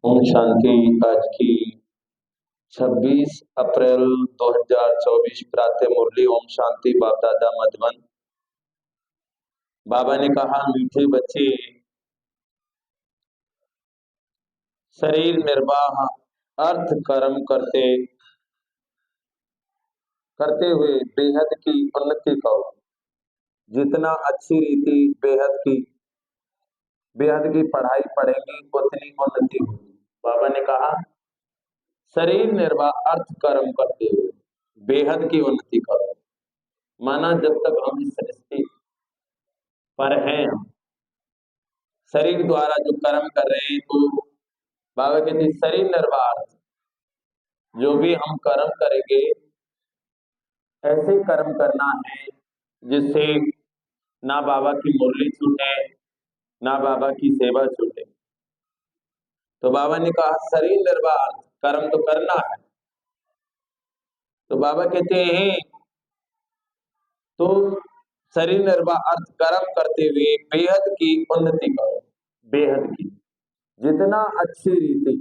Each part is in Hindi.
ओम शांति। आज की 26 अप्रैल 2024 प्रातः मुरली। ओम शांति। बाप दादा मधुबन। बाबा ने कहा, मीठे बच्चे, शरीर निर्वाह अर्थ कर्म करते करते हुए बेहद की उन्नति करो। जितना अच्छी रीति बेहद की पढ़ाई पढ़ेंगी उतनी उन्नति होगी। बाबा ने कहा, शरीर निर्वाह अर्थ कर्म करते हुए बेहद की उन्नति करो। माना जब तक हम इस सृष्टि पर हैं, शरीर द्वारा जो कर्म कर रहे हैं, तो बाबा कहते हैं शरीर निर्वाह अर्थ, जो भी हम कर्म करेंगे ऐसे कर्म करना है जिससे ना बाबा की मुरली छूटे, ना बाबा की सेवा छूटे। तो बाबा ने कहा शरीर निर्वाह अर्थ, कर्म तो करना है। तो बाबा कहते हैं तो शरीर निर्वाह अर्थ कर्म करते हुए बेहद की उन्नति करो। बेहद की, जितना अच्छी रीति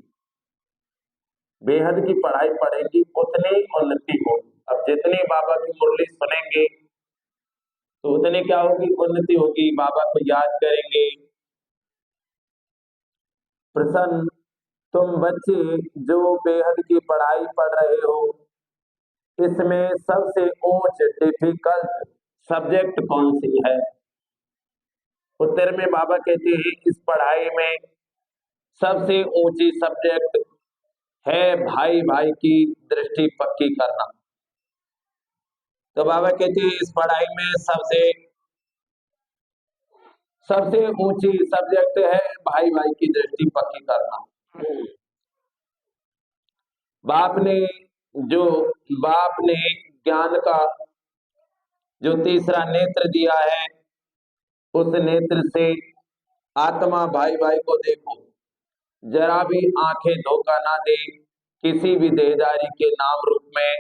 बेहद की पढ़ाई पढ़ेंगी उतनी उन्नति होगी। अब जितनी बाबा की मुरली सुनेंगे तो उतनी क्या होगी, उन्नति होगी। बाबा को याद करेंगे। प्रसन्न, तुम बच्चे जो बेहद की पढ़ाई पढ़ रहे हो, इसमें सबसे ऊंच डिफिकल्ट सब्जेक्ट कौन सी है? उत्तर में बाबा कहते हैं इस पढ़ाई में सबसे ऊंची सब्जेक्ट है भाई भाई की दृष्टि पक्की करना। तो बाबा कहते हैं इस पढ़ाई में सबसे ऊंची सब्जेक्ट है भाई भाई की दृष्टि पक्की करना। बाप ने ज्ञान का जो तीसरा नेत्र दिया है, उस नेत्र से आत्मा भाई भाई को देखो। जरा भी आंखें धोखा ना दे, किसी भी देहदारी के नाम रूप में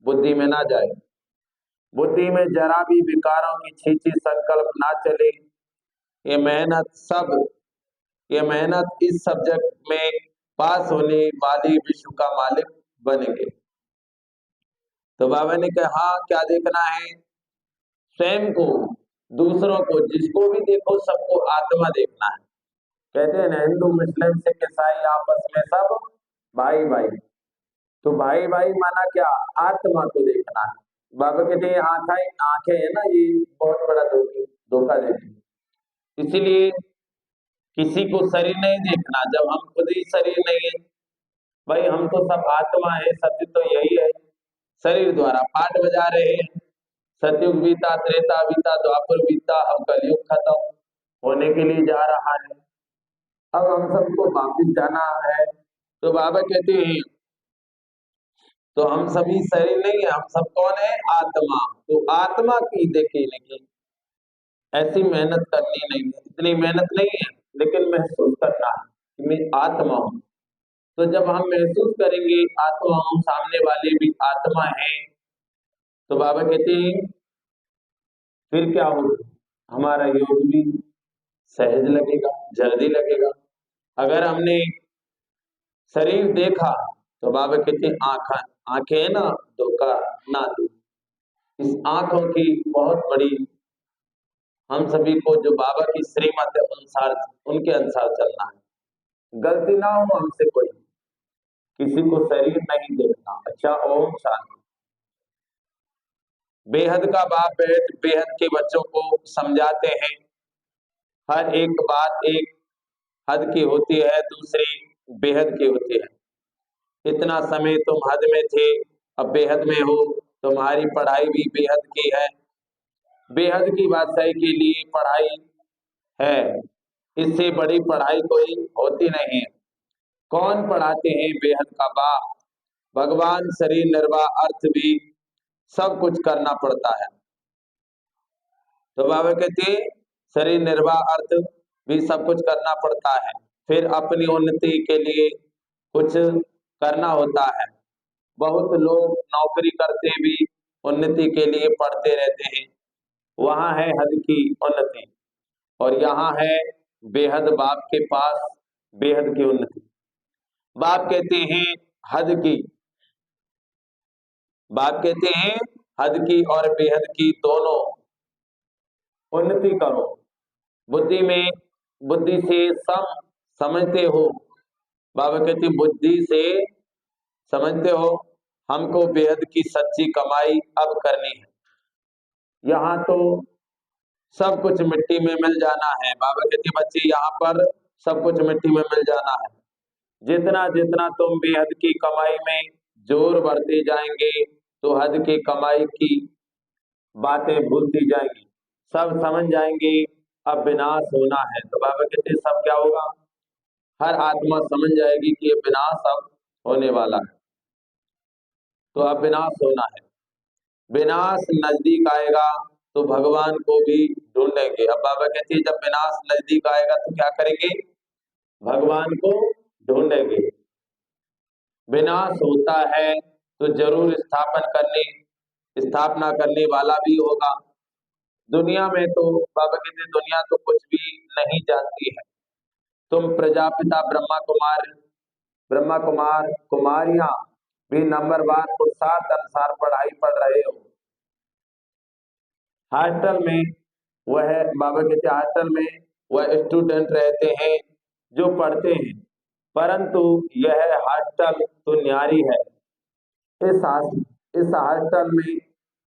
बुद्धि में ना जाए। बुद्धि में जरा भी विकारों की छींची संकल्प ना चले। ये मेहनत इस सब्जेक्ट में पास होने वाली विश्व का मालिक बनेंगे। तो बाबा ने कहा, हाँ, क्या देखना है? स्वयं को, दूसरों को, जिसको भी देखो सबको आत्मा देखना है। कहते हैं ना, हिंदू मुस्लिम सिख ईसाई आपस में सब भाई भाई। तो भाई भाई माना क्या? आत्मा को देखना है। बाबा कहते हैं आंखें है ना, ये बहुत बड़ा धोखा देती है। इसीलिए किसी को शरीर नहीं देखना जब हम खुद ही शरीर नहीं है। भाई हम तो सब आत्मा है, सत्य तो यही है। शरीर द्वारा पाठ बजा रहे हैं। सतयुग बीता, त्रेता बीता, द्वापर बीता, अब कलयुग खत्म होने के लिए जा रहा है। अब हम सबको वापिस जाना है। तो बाबा कहते हैं तो हम सभी शरीर नहीं है, हम सब कौन है? आत्मा। तो आत्मा की देखने की ऐसी मेहनत करनी नहीं है, इतनी मेहनत नहीं है, लेकिन महसूस करना है कि मैं आत्मा हूं। तो जब हम महसूस करेंगे आत्मा हूं, सामने वाले भी आत्मा है, तो बाबा कहते हैं फिर क्या होगा? हमारा योग भी सहज लगेगा, जल्दी लगेगा। अगर हमने शरीर देखा तो बाबा कहते हैं आंखें है ना, धोखा ना दो। इस आंखों की बहुत बड़ी, हम सभी को जो बाबा की श्रीमत है अनुसार, उनके अनुसार चलना है। गलती ना हो हमसे कोई, किसी को शरीर नहीं देखना। अच्छा, ओम शांति। बेहद का बाप बेहद के बच्चों को समझाते हैं, हर एक बात एक हद की होती है, दूसरी बेहद की होती है। इतना समय तुम हद में थे, अब बेहद में हो, तुम्हारी पढ़ाई भी बेहद की है। बेहद की बादशाही के लिए पढ़ाई है, इससे बड़ी पढ़ाई कोई होती नहीं है। कौन पढ़ाते हैं? बेहद का बाप भगवान। शरीर निर्वाह अर्थ भी सब कुछ करना पड़ता है। तो बाबा कहते हैं शरीर निर्वाह अर्थ भी सब कुछ करना पड़ता है। फिर अपनी उन्नति के लिए कुछ करना होता है। बहुत लोग नौकरी करते भी उन्नति के लिए पढ़ते रहते हैं, वहां है हद की उन्नति, और यहाँ है बेहद बाप के पास बेहद की उन्नति। बाप कहते हैं हद की, बाप कहते हैं हद की और बेहद की दोनों उन्नति करो। बुद्धि में, बुद्धि से सम समझते हो, बाबा कहते बुद्धि से समझते हो, हमको बेहद की सच्ची कमाई अब करनी है। यहाँ तो सब कुछ मिट्टी में मिल जाना है। बाबा कहते बच्चे यहाँ पर सब कुछ मिट्टी में मिल जाना है। जितना जितना तुम बेहद की कमाई में जोर बढ़ते जाएंगे तो हद की कमाई की बातें भूलती जाएंगी, सब समझ जाएंगे अब विनाश होना है। तो बाबा कहते सब क्या होगा, हर आत्मा समझ जाएगी कि ये विनाश अब होने वाला है, तो अब विनाश होना है। विनाश नजदीक आएगा तो भगवान को भी ढूंढेंगे। अब बाबा कहते हैं जब विनाश नजदीक आएगा तो क्या करेंगे, भगवान को ढूंढेंगे। विनाश होता है तो जरूर स्थापना करने वाला भी होगा। दुनिया में तो बाबा कहते हैं दुनिया तो कुछ भी नहीं जानती है। तुम प्रजापिता ब्रह्मा कुमार कुमारियां भी नंबरवार पुरुषार्थ अनुसार पढ़ाई पढ़ रहे हो। हॉस्टल में वह बाबा कहते हॉस्टल में वह स्टूडेंट रहते हैं जो पढ़ते हैं, परंतु यह हॉस्टल तो न्यारी है। इस हॉस्टल में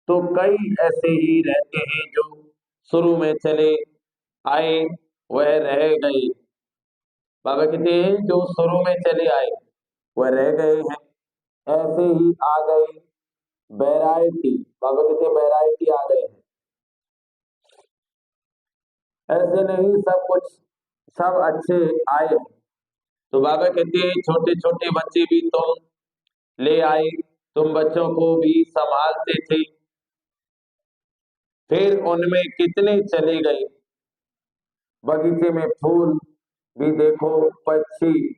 तो कई ऐसे ही रहते हैं जो शुरू में चले आए वह रह गए। बाबा कहते हैं जो शुरू में चले आए वह रह गए हैं, ऐसे ही आ गए वैरायटी। बाबा कहते हैं वैरायटी आ गए हैं, ऐसे नहीं सब कुछ सब अच्छे आए हैं। तो बाबा कहते हैं छोटे छोटे बच्चे भी तुम ले आए, तुम बच्चों को भी संभालते थे, फिर उनमें कितने चले गए। बगीचे में फूल भी देखो, पक्षी,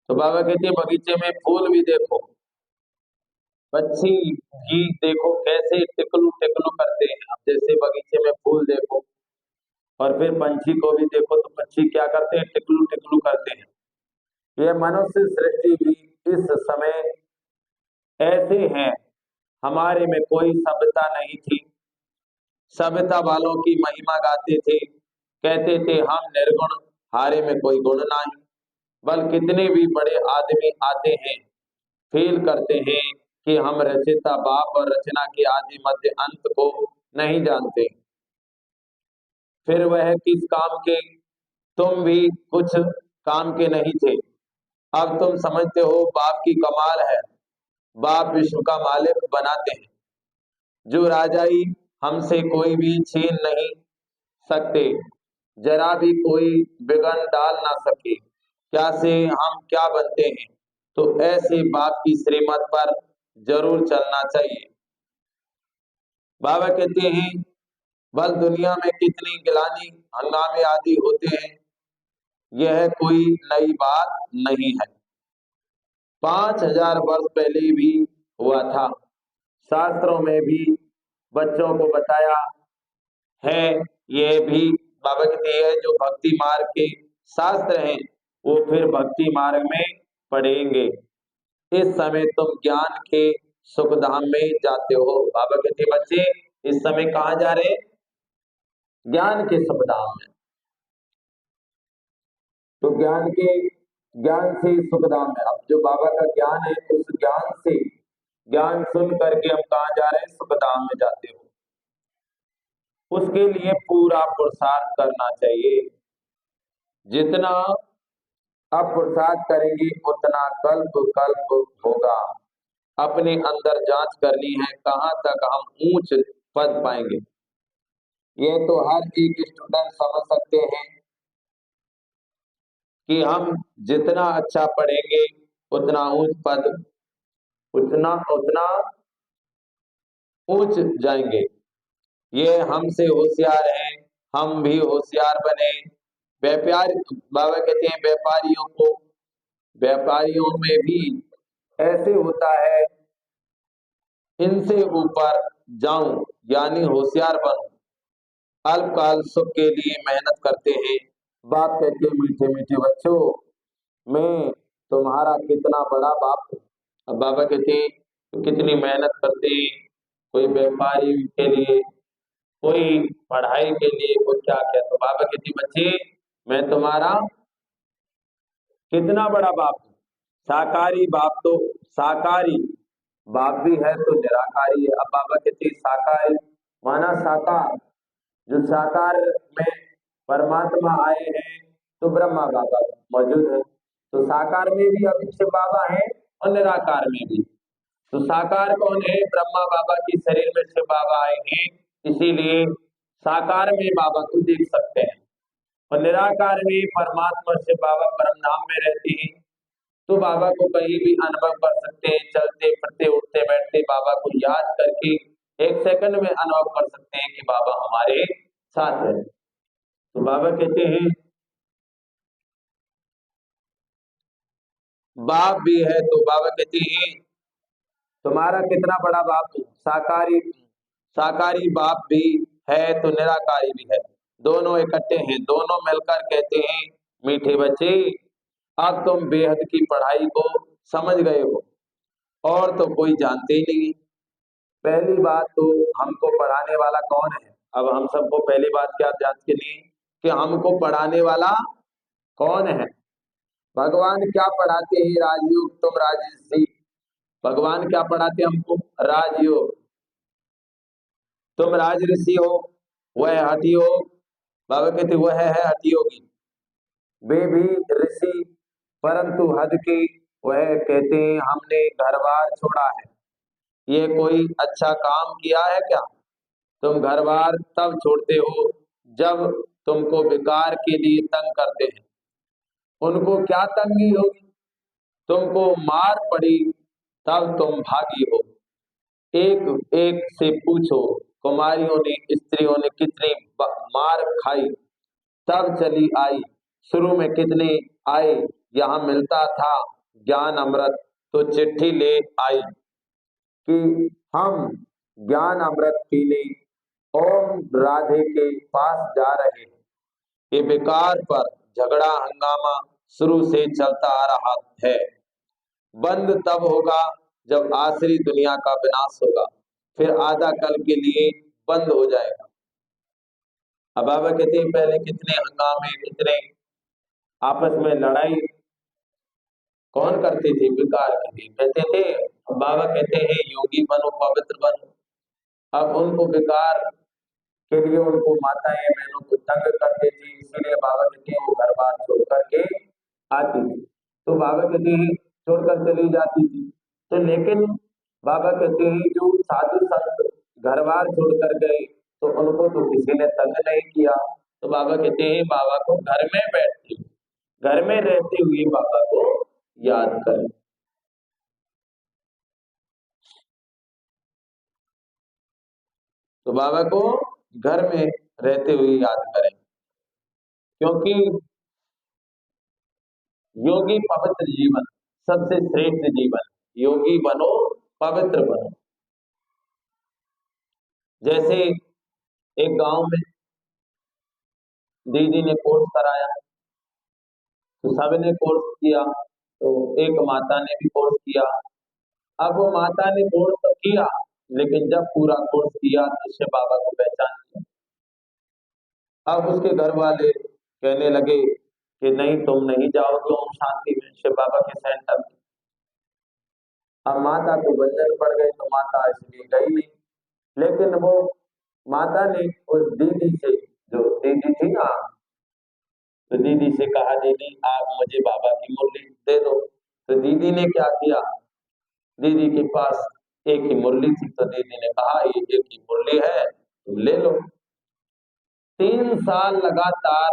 तो बाबा कहते हैं बगीचे में फूल भी देखो, पक्षी भी देखो कैसे टिकलू टिकलू करते हैं। अब जैसे बगीचे में फूल देखो और फिर पंछी को भी देखो तो पक्षी क्या करते हैं, टिकलू टिकलू करते हैं। यह मनुष्य सृष्टि भी इस समय ऐसे हैं। हमारे में कोई सभ्यता नहीं थी, सभ्यता वालों की महिमा गाते थे, कहते थे हम निर्गुण, हारे में कोई गुण नहीं। बल कितने भी बड़े आदमी आते हैं, फील करते हैं कि हम रचयिता बाप और रचना के आदि मध्य अंत को नहीं जानते। फिर वह किस काम के, तुम भी कुछ काम के नहीं थे, अब तुम समझते हो बाप की कमाल है। बाप विश्व का मालिक बनाते हैं, जो राजाई हमसे कोई भी छीन नहीं सकते, जरा भी कोई बिगन डाल ना सके। क्या से हम क्या बनते हैं, तो ऐसे बाप की श्रीमत पर जरूर चलना चाहिए। बाबा कहते हैं बल दुनिया में कितनी गिलानी हंगामे आदि होते हैं, यह कोई नई बात नहीं है। 5000 वर्ष पहले भी हुआ था। शास्त्रों में भी बच्चों को बताया है। ये भी बाबा कहते हैं जो भक्ति मार्ग के शास्त्र हैं वो फिर भक्ति मार्ग में पढ़ेंगे। इस समय तुम ज्ञान के सुखधाम में जाते हो। बाबा कहते हैं बच्चे इस समय कहाँ जा रहे हैं, ज्ञान के सुखधाम में। तो ज्ञान से सुखधाम में, अब जो बाबा का ज्ञान है उस ज्ञान से, ज्ञान सुन करके हम कहाँ जा रहे हैं, सुखधाम में जाते हो। उसके लिए पूरा पुरुषार्थ करना चाहिए। जितना अब पुरुषार्थ करेंगे उतना कल्प कल्प होगा। अपने अंदर जांच करनी है कहाँ तक हम ऊंच पद पाएंगे। ये तो हर एक स्टूडेंट समझ सकते हैं कि हम जितना अच्छा पढ़ेंगे उतना ऊंच पद, उतना उतना ऊंच जाएंगे। ये हमसे होशियार हैं, हम भी होशियार बने। व्यापार, बाबा कहते हैं व्यापारियों में भी ऐसे होता है, इनसे ऊपर जाऊं यानी होशियार बनूं। अल्पकाल सुख के लिए मेहनत करते हैं। बाप कहते हैं मीठे मीठे बच्चों, मैं तुम्हारा कितना बड़ा बाप हो। अब बाबा कहते हैं तो कितनी मेहनत करते हैं, कोई व्यापारी के लिए, कोई पढ़ाई के लिए, कोई क्या क्या। तो बाबा कहते हैं बच्चे मैं तुम्हारा कितना बड़ा बाप हूँ। साकारी बाप तो साकारी बाप भी है तो निराकारी है। अब बाबा कहते हैं साकारी माना साकार, जो साकार में परमात्मा आए हैं तो ब्रह्मा बाबा मौजूद है। तो साकार में भी अभी शिव बाबा है और निराकार में भी। तो साकार कौन है? ब्रह्मा बाबा के शरीर में शिव बाबा आए हैं, इसीलिए साकार में बाबा को देख सकते हैं। और निराकार में परमात्मा शिव बाबा परम धाम में रहते हैं, तो बाबा को कहीं भी अनुभव कर सकते हैं। चलते फिरते उठते बैठते बाबा को याद करके एक सेकंड में अनुभव कर सकते हैं कि बाबा हमारे साथ है। तो बाबा कहते हैं बाप भी है, तो बाबा कहते हैं तुम्हारा कितना बड़ा बाप है। साकारी साकारी बाप भी है तो निराकारी भी है, दोनों इकट्ठे हैं। दोनों मिलकर कहते हैं मीठे बच्चे अब तुम बेहद की पढ़ाई को समझ गए हो और तो कोई जानते ही नहीं। पहली बात तो हमको पढ़ाने वाला कौन है। अब हम सबको पहली बात क्या जांच के लिए कि हमको पढ़ाने वाला कौन है। भगवान क्या पढ़ाते हैं? राजयोग। तुम राजसी भगवान क्या पढ़ाते हैं हमको? राजयोग। तुम राज ऋषि हो, वह हठी हो। बाबा कहते वह है हठी योगी। वे भी ऋषि परंतु हद की। वह कहते हैं हमने घर बार छोड़ा है। ये कोई अच्छा काम किया है क्या? तुम घर बार तब छोड़ते हो जब तुमको विकार के लिए तंग करते हैं। उनको क्या तंगी होगी? तुमको मार पड़ी तब तुम भागी हो। एक एक से पूछो कुमारियों ने स्त्रियों ने कितनी मार खाई तब चली आई। शुरू में कितने आए, यहाँ मिलता था ज्ञान अमृत तो चिट्ठी ले आई कि हम ज्ञान अमृत पीने ओम राधे के पास जा रहे हैं। ये बेकार पर झगड़ा हंगामा शुरू से चलता आ रहा है। बंद तब होगा जब आखिरी दुनिया का विनाश होगा, फिर आधा कल के लिए बंद हो जाएगा। अब बाबा कहते हैं पहले कितने हंगामे, कितने आपस में लड़ाई कौन करते थे? विकार कहते थे। अब बाबा कहते हैं योगी बनो, पवित्र बनो। अब उनको विकार के लिए उनको माताएं बहनों को तंग करते थे, इसीलिए बाबा कहते हैं वो घर बार छोड़ करके आती थी। तो बाबा कहते हैं छोड़कर चली जाती थी। तो लेकिन बाबा कहते हैं जो साधु संत घर बार छोड़कर गए तो उनको तो किसी ने तंग नहीं किया। तो बाबा कहते हैं बाबा को घर में बैठते हुए, घर में रहते हुए बाबा को याद करें। तो बाबा को घर में रहते हुए याद करें, क्योंकि योगी पवित्र जीवन सबसे श्रेष्ठ जीवन। योगी बनो, पवित्र बनो। जैसे एक गांव में दीदी ने कोर्स कराया तो सबने कोर्स किया, तो एक माता ने भी कोर्स किया। अब वो माता ने कोर्स तो किया, लेकिन जब पूरा कोर्स किया तो शिव बाबा को पहचान लिया। अब उसके घर वाले कहने लगे कि नहीं तुम नहीं जाओगे ओम शांति में, शिव बाबा के सेंटर में। अब माता को बंधन पड़ गए तो माता इसलिए गई नहीं। लेकिन वो माता ने उस दीदी से, जो दीदी थी ना, तो दीदी से कहा दीदी आप मुझे बाबा की मुरली दे दो। तो दीदी ने क्या किया, दीदी के पास एक ही मुरली थी, तो दीदी ने कहा ये एक ही मुरली है तुम ले लो। 3 साल लगातार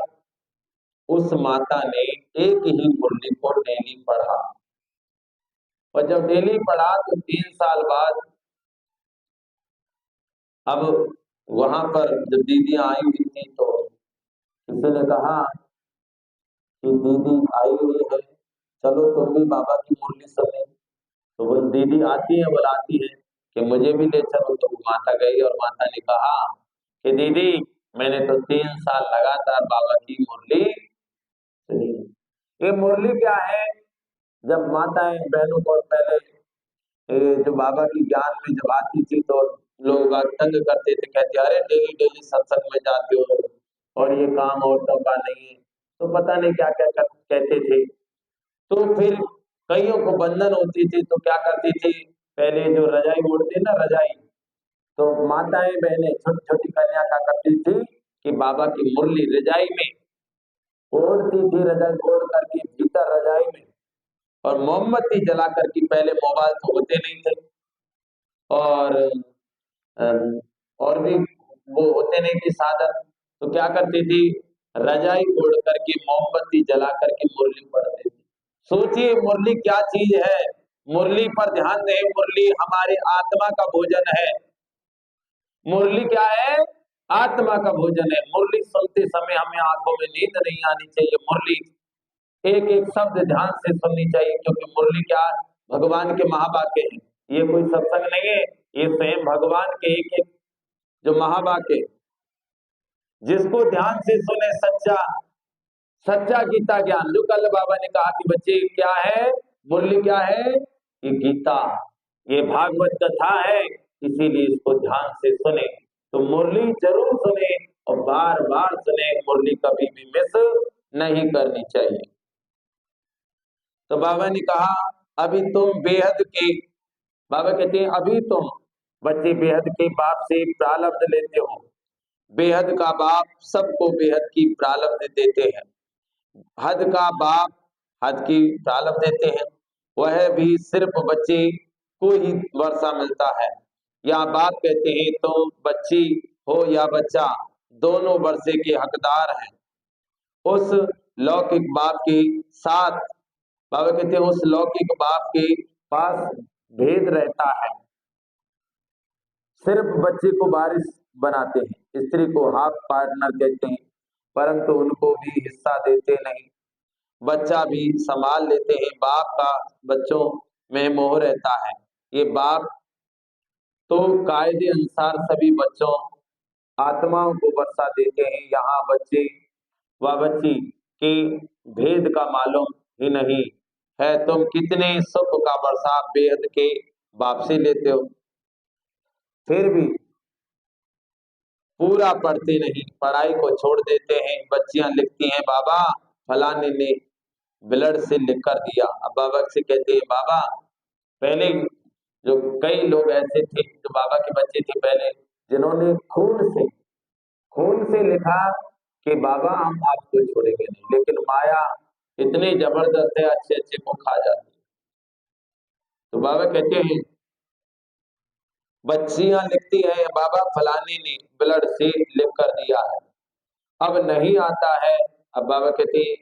उस माता ने एक ही मुरली को डेली पढ़ा। और जब डेली पढ़ा तो 3 साल बाद अब वहां पर जब दीदियां आई हुई थी तो किसी ने कहा कि दीदी आई हुई है, चलो तुम भी बाबा की मुरली सुने। तो वो दीदी आती है, बुलाती है कि मुझे भी ले चलो। तो माता गई और माता ने कहा कि दीदी मैंने तो 3 साल लगातार बाबा की मुरली सुनी। ये मुरली क्या है? जब माताएं बहनों को पहले जो बाबा की ज्ञान में जब आती थी तो लोग बाग तंग करते थे, कहते अरे डेली डेली सत्संग में जाते हो और ये काम औरतों का नहीं है, तो पता नहीं क्या क्या कहते थे। तो फिर कईयों को बंधन होती थी तो क्या करती थी, पहले जो रजाई ओढ़ते ना रजाई, तो माताएं बहनें छोटी छोटी कन्या क्या करती थी कि बाबा की मुरली रजाई में ओढ़ती थी, रजाई ओढ़ करके भीतर रजाई में, और मोमबत्ती जला करके, पहले मोबाइल तो होते नहीं थे और और भी वो होते नहीं थे साधन, तो क्या करती थी, रजाई ओढ़ करके मोमबत्ती जला करके मुरली पढ़ती थी। सोचिए मुरली क्या चीज है, मुरली पर ध्यान दें, मुरली हमारे आत्मा का भोजन है। मुरली क्या है, आत्मा का भोजन है। मुरली सुनते समय हमें आंखों में नींद नहीं आनी चाहिए, मुरली एक एक शब्द ध्यान से सुननी चाहिए, क्योंकि मुरली क्या, भगवान के महावाक्य हैं। ये कोई सत्संग नहीं है, ये स्वयं भगवान के एक एक जो महावाक्य, जिसको ध्यान से सुने सच्चा सच्चा गीता ज्ञान, जो कल बाबा ने कहा कि बच्चे क्या है, मुरली क्या है, ये गीता, ये भागवत कथा है, इसीलिए इसको ध्यान से सुने। तो मुरली जरूर सुने और बार बार सुने, मुरली कभी भी मिस नहीं करनी चाहिए। तो बाबा ने कहा अभी तुम बेहद के, बाबा कहते हैं अभी तुम बच्चे बेहद के बाप से प्रारब्ध लेते हो। बेहद का बाप सबको बेहद की प्रारब्ध देते हैं, हद का बाप हद की प्रारब्ध देते हैं, वह भी सिर्फ बच्चे को ही वर्षा मिलता है। या बाप कहते हैं तुम बच्ची हो या बच्चा, दोनों वर्षे के हकदार हैं। उस लौकिक बाप के साथ, बाबा कहते हैं उस लौकिक बाप के पास भेद रहता है, सिर्फ बच्चे को बारिश बनाते हैं, स्त्री को हाफ पार्टनर कहते हैं, परंतु उनको भी हिस्सा देते नहीं। बच्चा भी संभाल लेते हैं, बाप का बच्चों में मोह रहता है। ये बाप तो कायदे अनुसार सभी बच्चों आत्माओं को वर्षा देते हैं, यहाँ बच्चे व बच्ची के भेद का मालूम ही नहीं है। तुम कितने सुख का वर्षा बेहद के बाप से लेते हो, फिर भी पूरा पढ़ते नहीं, पढ़ाई को छोड़ देते हैं। बच्चियां लिखती हैं बाबा फलाने ने ब्लड से लिख कर दिया। अब बाबा से कहते हैं बाबा, पहले जो कई लोग ऐसे थे जो बाबा के बच्चे थे पहले, जिन्होंने खून से लिखा कि बाबा हम आपको छोड़ेंगे नहीं, लेकिन माया इतनी जबरदस्त है, अच्छे अच्छे को खा जाती है। तो बाबा कहते हैं बच्चियां लिखती है बाबा फलाने ने ब्लड से लिख कर दिया है, अब नहीं आता है। अब बाबा कहते हैं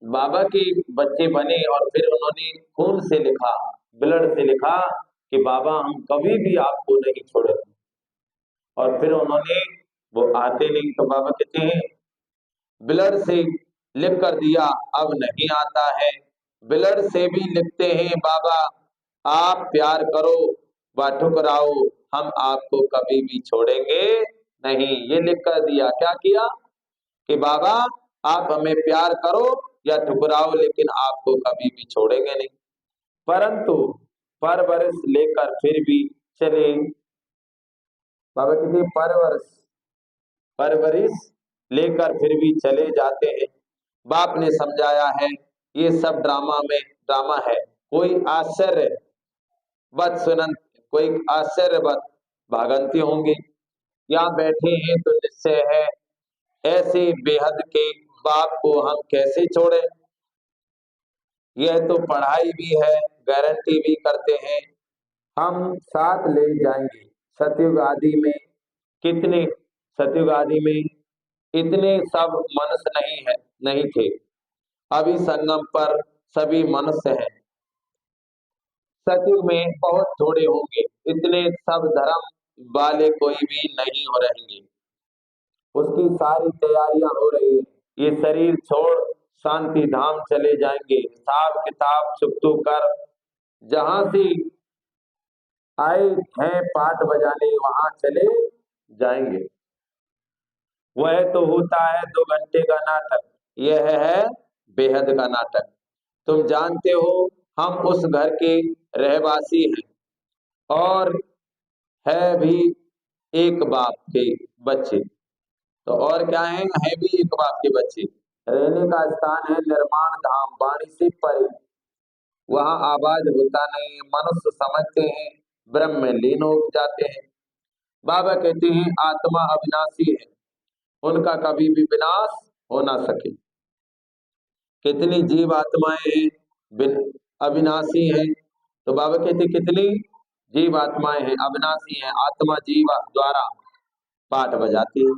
बाबा के बच्चे बने और फिर उन्होंने खून से लिखा, ब्लड से लिखा कि बाबा हम कभी भी आपको नहीं छोड़ेंगे, और फिर उन्होंने वो आते नहीं। तो बाबा कहते हैं ब्लड से लिख कर दिया, अब नहीं आता है, ब्लड से भी लिखते हैं बाबा आप प्यार करो व ठुकराओ, हम आपको कभी भी छोड़ेंगे नहीं। ये लिख कर दिया, क्या किया कि बाबा आप हमें प्यार करो या ठुकराओ, लेकिन आपको कभी भी छोड़ेंगे नहीं। परंतु परवरिश लेकर फिर भी चले, बाबा कहते परवरिश लेकर फिर भी चले जाते हैं। बाप ने समझाया है ये सब ड्रामा है, कोई आश्चर्य बद सुनंत, कोई आश्चर्यवत भागंती होंगे। यहाँ बैठे हैं तो निश्चय है ऐसे बेहद के बाप को हम कैसे छोड़े। यह तो पढ़ाई भी है, गारंटी भी करते हैं हम साथ ले जाएंगे। सतयुग आदि में कितने, सतयुग आदि में इतने सब मनुष्य नहीं थे, अभी संगम पर सभी मनुष्य हैं। सतयुग में बहुत थोड़े होंगे, इतने सब धर्म वाले कोई भी नहीं हो रहेंगे। उसकी सारी तैयारियां हो रही है, ये शरीर छोड़ शांति धाम चले जाएंगे, हिसाब किताब चुकतू कर जहां से आए हैं पाठ बजाने वहां चले जाएंगे। वह तो होता है 2 घंटे का नाटक, यह है बेहद का नाटक। तुम जानते हो हम उस घर के रहवासी हैं और है भी एक बाप के बच्चे। तो और क्या है भी एक बाप के बच्चे। रहने का स्थान है निर्माण धाम, वाणी से परे, वहां आवाज होता नहीं है, मनुष्य समझते हैं, ब्रह्म में लीन हो जाते हैं। बाबा कहते हैं आत्मा अविनाशी है, उनका कभी भी विनाश हो ना सके। कितनी जीव आत्माएं हैं अविनाशी हैं। तो बाबा कहते कितनी जीव आत्माएं हैं अविनाशी हैं, आत्मा जीव द्वारा पाठ बजाती है।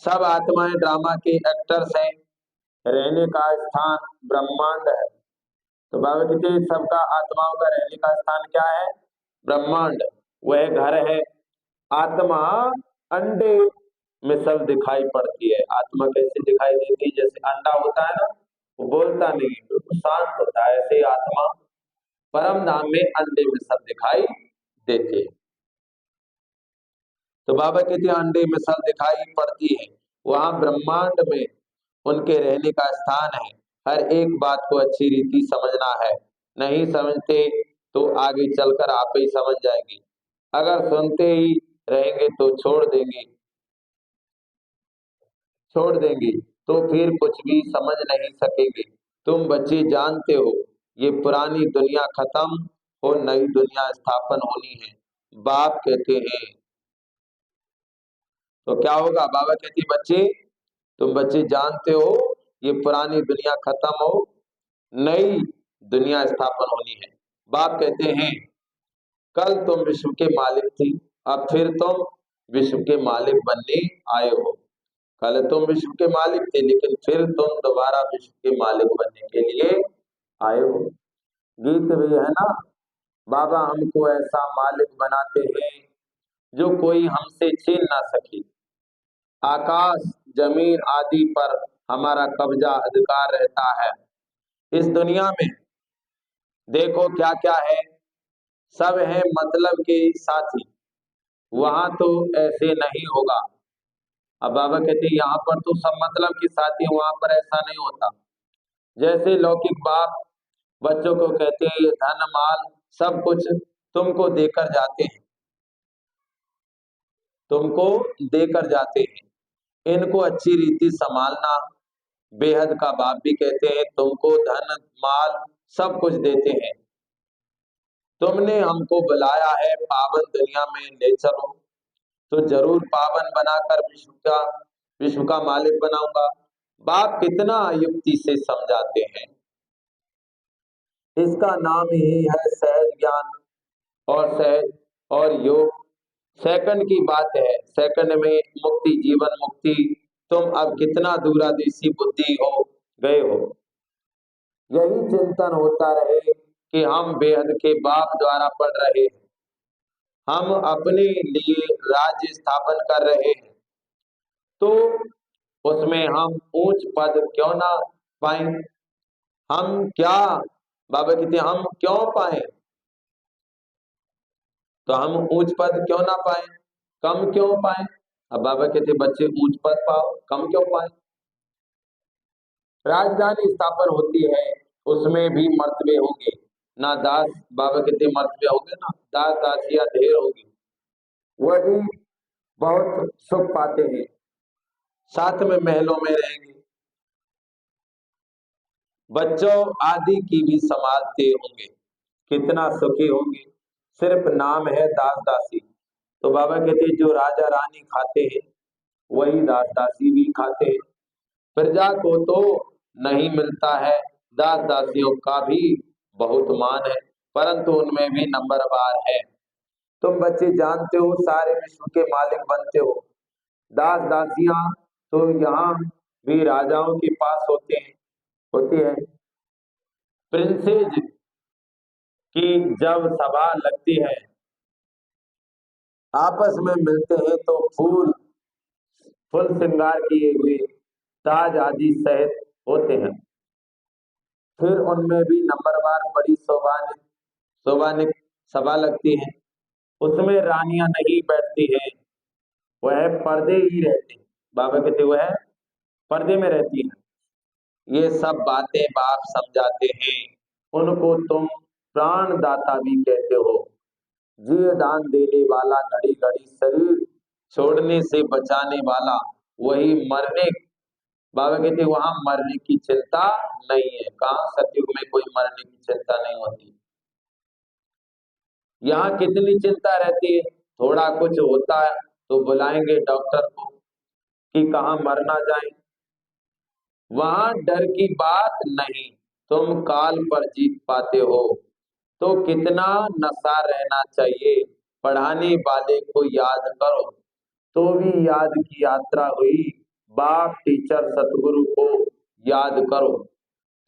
सब आत्माएं ड्रामा के एक्टर्स हैं, रहने का स्थान ब्रह्मांड है। तो बाबा कहते हैं सबका आत्माओं का रहने का स्थान क्या है? ब्रह्मांड, वह घर है। आत्मा अंडे में सब दिखाई पड़ती है। आत्मा कैसे दिखाई देती है? जैसे अंडा होता है ना, वो बोलता नहीं, बिल्कुल शांत होता है, ऐसे ही आत्मा परम धाम में अंडे में सब दिखाई देते हैं। तो बाबा कहते हैं अंडे में सब दिखाई पड़ती है, वहां ब्रह्मांड में उनके रहने का स्थान है। हर एक बात को अच्छी रीति समझना है, नहीं समझते तो आगे चलकर आप ही समझ जाएंगे। अगर सुनते ही रहेंगे तो छोड़ देंगे तो फिर कुछ भी समझ नहीं सकेंगे। तुम बच्चे जानते हो ये पुरानी दुनिया खत्म हो, नई दुनिया स्थापन होनी है। बाप कहते हैं तो क्या होगा? बाबा कहते हैं बच्चे, तुम बच्चे जानते हो ये पुरानी दुनिया खत्म हो, नई दुनिया स्थापन होनी है। बाप कहते हैं कल तुम विश्व के मालिक थी, अब फिर तुम विश्व के मालिक बनने आए हो। कल तुम विश्व के मालिक थे, लेकिन फिर तुम दोबारा विश्व के मालिक बनने के लिए आए हो। गीत भी है ना, बाबा हमको ऐसा मालिक बनाते हैं जो कोई हमसे छीन ना सके। आकाश जमीन आदि पर हमारा कब्जा अधिकार रहता है। इस दुनिया में देखो क्या क्या है, सब है मतलब के साथी, वहां तो ऐसे नहीं होगा। अब बाबा कहते हैं यहाँ पर तो सब मतलब के साथी, वहां पर ऐसा नहीं होता। जैसे लौकिक बाप बच्चों को कहते हैं ये धन माल सब कुछ तुमको देकर जाते हैं, तुमको देकर जाते हैं, इनको अच्छी रीति संभालना। बेहद का बाप भी कहते हैं तुमको धन माल सब कुछ देते हैं, तुमने हमको बुलाया है पावन दुनिया में ले चलो, तो जरूर पावन बनाकर विश्व का मालिक बनाऊंगा। बाप कितना युक्ति से समझाते हैं। इसका नाम ही है सहज ज्ञान और सहज और योग। सेकंड की बात है, सेकंड में मुक्ति, जीवन मुक्ति। तुम अब कितना दूरादेशी बुद्धि हो गए हो। यही चिंतन होता रहे कि हम बेहद के बाप द्वारा पढ़ रहे हैं, हम अपने लिए राज्य स्थापन कर रहे हैं, तो उसमें हम ऊंच पद क्यों ना पाए? हम क्या, बाबा कहते हैं हम क्यों पाए? तो हम ऊंच पद क्यों ना पाए, कम क्यों पाए? अब बाबा कहते बच्चे ऊंच पद पाओ, कम क्यों पाए? राजधानी स्थापन होती है, उसमें भी मर्तबे होंगे ना, दास, बाबा कहते मर्तबे होंगे ना, दास दासियां ढेर होगी, वह भी बहुत सुख पाते हैं, साथ में महलों में रहेंगे, बच्चों आदि की भी संभालते होंगे, कितना सुखी होंगे। सिर्फ नाम है दास दासी। तो बाबा कहते जो राजा रानी खाते हैं वही दास दासी भी खाते हैं। प्रजा को तो नहीं मिलता है, दास दासियों का भी बहुत मान है, परंतु उनमें भी नंबरवार है। तुम बच्चे जानते हो सारे विश्व के मालिक बनते हो। दास दासियां तो यहाँ भी राजाओं के पास होती है। प्रिंसेज की जब सभा लगती है, आपस में मिलते हैं तो फुल श्रृंगार किए हुए ताज आदि सहित होते हैं। फिर उनमें भी नंबरवार बड़ी शोभानिक सभा लगती है, उसमें रानियां नहीं बैठती है, वह पर्दे ही रहते हैं। बाबा कहते वह पर्दे में रहती है। ये सब बातें बाप समझाते हैं। उनको तुम प्राणदाता भी कहते हो। जीव दान देने वाला, घड़ी घड़ी शरीर छोड़ने से बचाने वाला, वही मरने, बाबा कहते वहां मरने की चिंता नहीं है। कहा सतयुग में कोई मरने की चिंता नहीं होती। यहाँ कितनी चिंता रहती है, थोड़ा कुछ होता है तो बुलाएंगे डॉक्टर को कि कहाँ मर ना जाए। वहां डर की बात नहीं, तुम काल पर जीत पाते हो। तो कितना नशा रहना चाहिए, पढ़ाने वाले को याद करो तो भी याद की यात्रा हुई, बाप टीचर सतगुरु को याद करो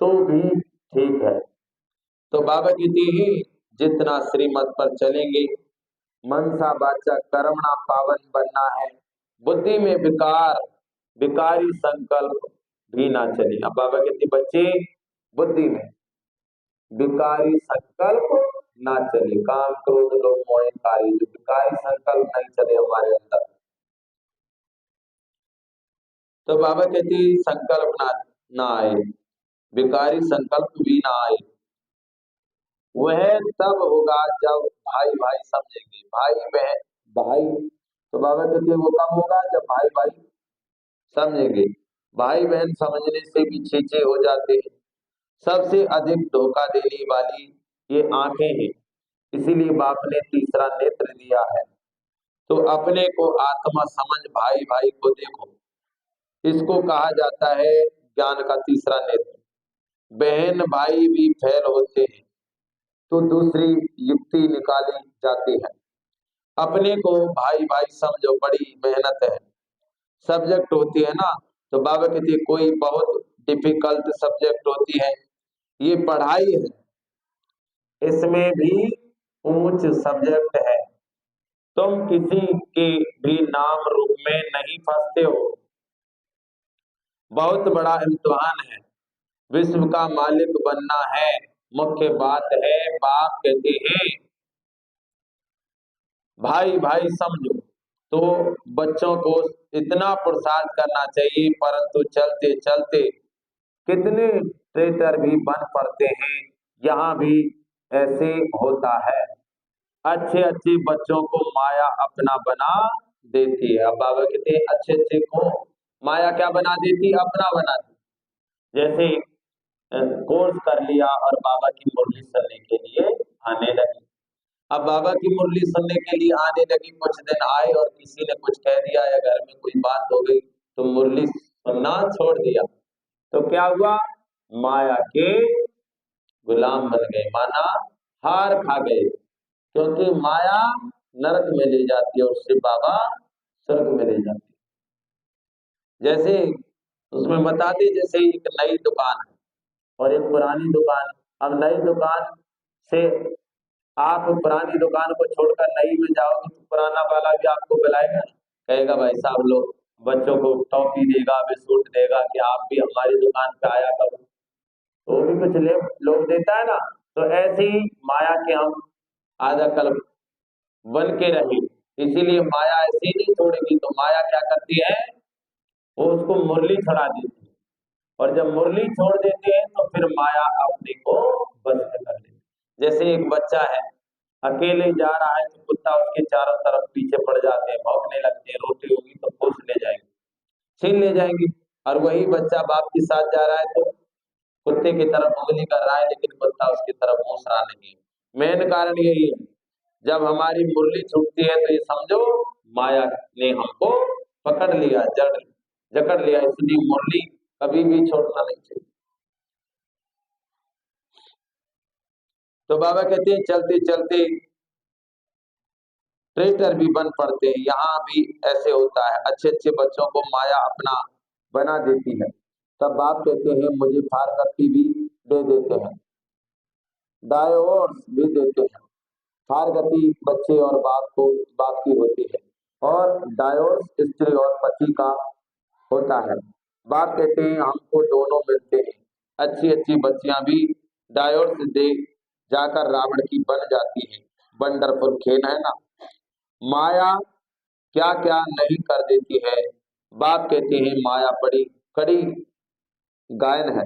तो भी ठीक है। तो बाबा कहते हैं जितना श्रीमत पर चलेंगे, मनसा वाचा कर्मणा पावन बनना है। बुद्धि में विकार, विकारी संकल्प भी ना चले। अब बाबा कहते बच्चे, बुद्धि में विकारी संकल्प ना चले, काम क्रोध लोभ मोह कार्य, जो विकारी संकल्प नहीं चले हमारे अंदर। तो बाबा कहती संकल्प ना आए, विकारी संकल्प भी ना आए। वह तब होगा जब भाई भाई समझेंगे, भाई बहन भाई। तो बाबा कहते वो कब होगा, जब भाई भाई समझेंगे। भाई बहन समझने से भी छींचे हो जाते हैं। सबसे अधिक धोखा देने वाली ये आंखें हैं, इसीलिए बाप ने तीसरा नेत्र दिया है। तो अपने को आत्मा समझ भाई भाई को देखो, इसको कहा जाता है ज्ञान का तीसरा नेत्र। बहन भाई भी फेल होते हैं तो दूसरी युक्ति निकाली जाती है। अपने को भाई भाई समझो, बड़ी मेहनत है, सब्जेक्ट होती है ना। तो बाबा कहती है कोई बहुत डिफिकल्ट सब्जेक्ट होती है, ये पढ़ाई है, इसमें भी ऊंच सब्जेक्ट है। तुम किसी के भी नाम रूप में नहीं फंसते हो, बहुत बड़ा इम्तिहान है, विश्व का मालिक बनना है। मुख्य बात है, बाप कहते हैं भाई भाई समझो। तो बच्चों को इतना पुरुषार्थ करना चाहिए, परंतु चलते चलते कितने ट्रेटर भी बन पड़ते हैं। यहाँ भी ऐसे होता है, अच्छे अच्छे बच्चों को माया अपना बना देती है। अब बाबा कहते हैं अच्छे अच्छे को माया क्या बना देती, अपना बना देती। जैसे कोर्स कर लिया और बाबा की मुरली सुनने के लिए आने लगे। अब बाबा की मुरली सुनने के लिए आने लगी, कुछ दिन आए और किसी ने कुछ कह दिया या घर में कोई बात हो गई तो मुरली सुनना छोड़ दिया। तो क्या हुआ, माया के गुलाम बन गए, माना हार खा गए। क्योंकि माया नरक में ले जाती है और उससे बाबा स्वर्ग में ले जाती है। जैसे उसमें बताते, जैसे एक नई दुकान है और एक पुरानी दुकान। अब नई दुकान से आप पुरानी दुकान को छोड़कर नई में जाओगे तो पुराना वाला भी आपको बुलाएगा, कहेगा भाई साहब लो, बच्चों को टॉफी देगा, बिस्कुट देगा कि आप भी हमारी दुकान पे आया करो, तो वो भी कुछ लोग देता है ना। तो ऐसे ही माया के हम आधा कल्प बन के रहे, इसीलिए माया ऐसे ही नहीं छोड़ेगी। तो माया क्या करती है, वो उसको मुरली छुड़ा देती है, और जब मुरली छोड़ देते हैं तो फिर माया अपने को बस में कर लेती है। जैसे एक बच्चा है, अकेले जा रहा है तो कुत्ता उसके चारों तरफ पीछे पड़ जाते हैं, भौंकने लगते हैं, रोटी होगी तो पूछ ले जाएंगे, छीन ले जाएंगे। और वही बच्चा बाप के साथ जा रहा है तो कुत्ते की तरफ उंगली कर रहा है, लेकिन कुत्ता उसकी तरफ घूस रहा नहीं है। मेन कारण यही है, जब हमारी मुरली छूटती है तो ये समझो माया ने हमको पकड़ लिया, जकड़ लिया। इसलिए मुरली कभी भी छोड़ना नहीं चाहिए। तो बाबा कहते हैं चलते चलते ट्रेटर भी बन पड़ते हैं। यहाँ भी ऐसे होता है, अच्छे अच्छे बच्चों को माया अपना बना देती है। तब बाप कहते हैं मुझे फारकती भी दे देते हैं, डायोर्स भी देते हैं। फारगति बच्चे और बाप की होती है, और डायोर्स स्त्री और पति का होता है। बाप कहते हैं हमको दोनों मिलते हैं। अच्छी अच्छी बच्चियां भी डायोर्स दे जाकर रावण की बन जाती हैं। वंडरफुल खेल है ना। माया क्या क्या नहीं कर देती है। बाप कहते हैं माया बड़ी कड़ी गायन है,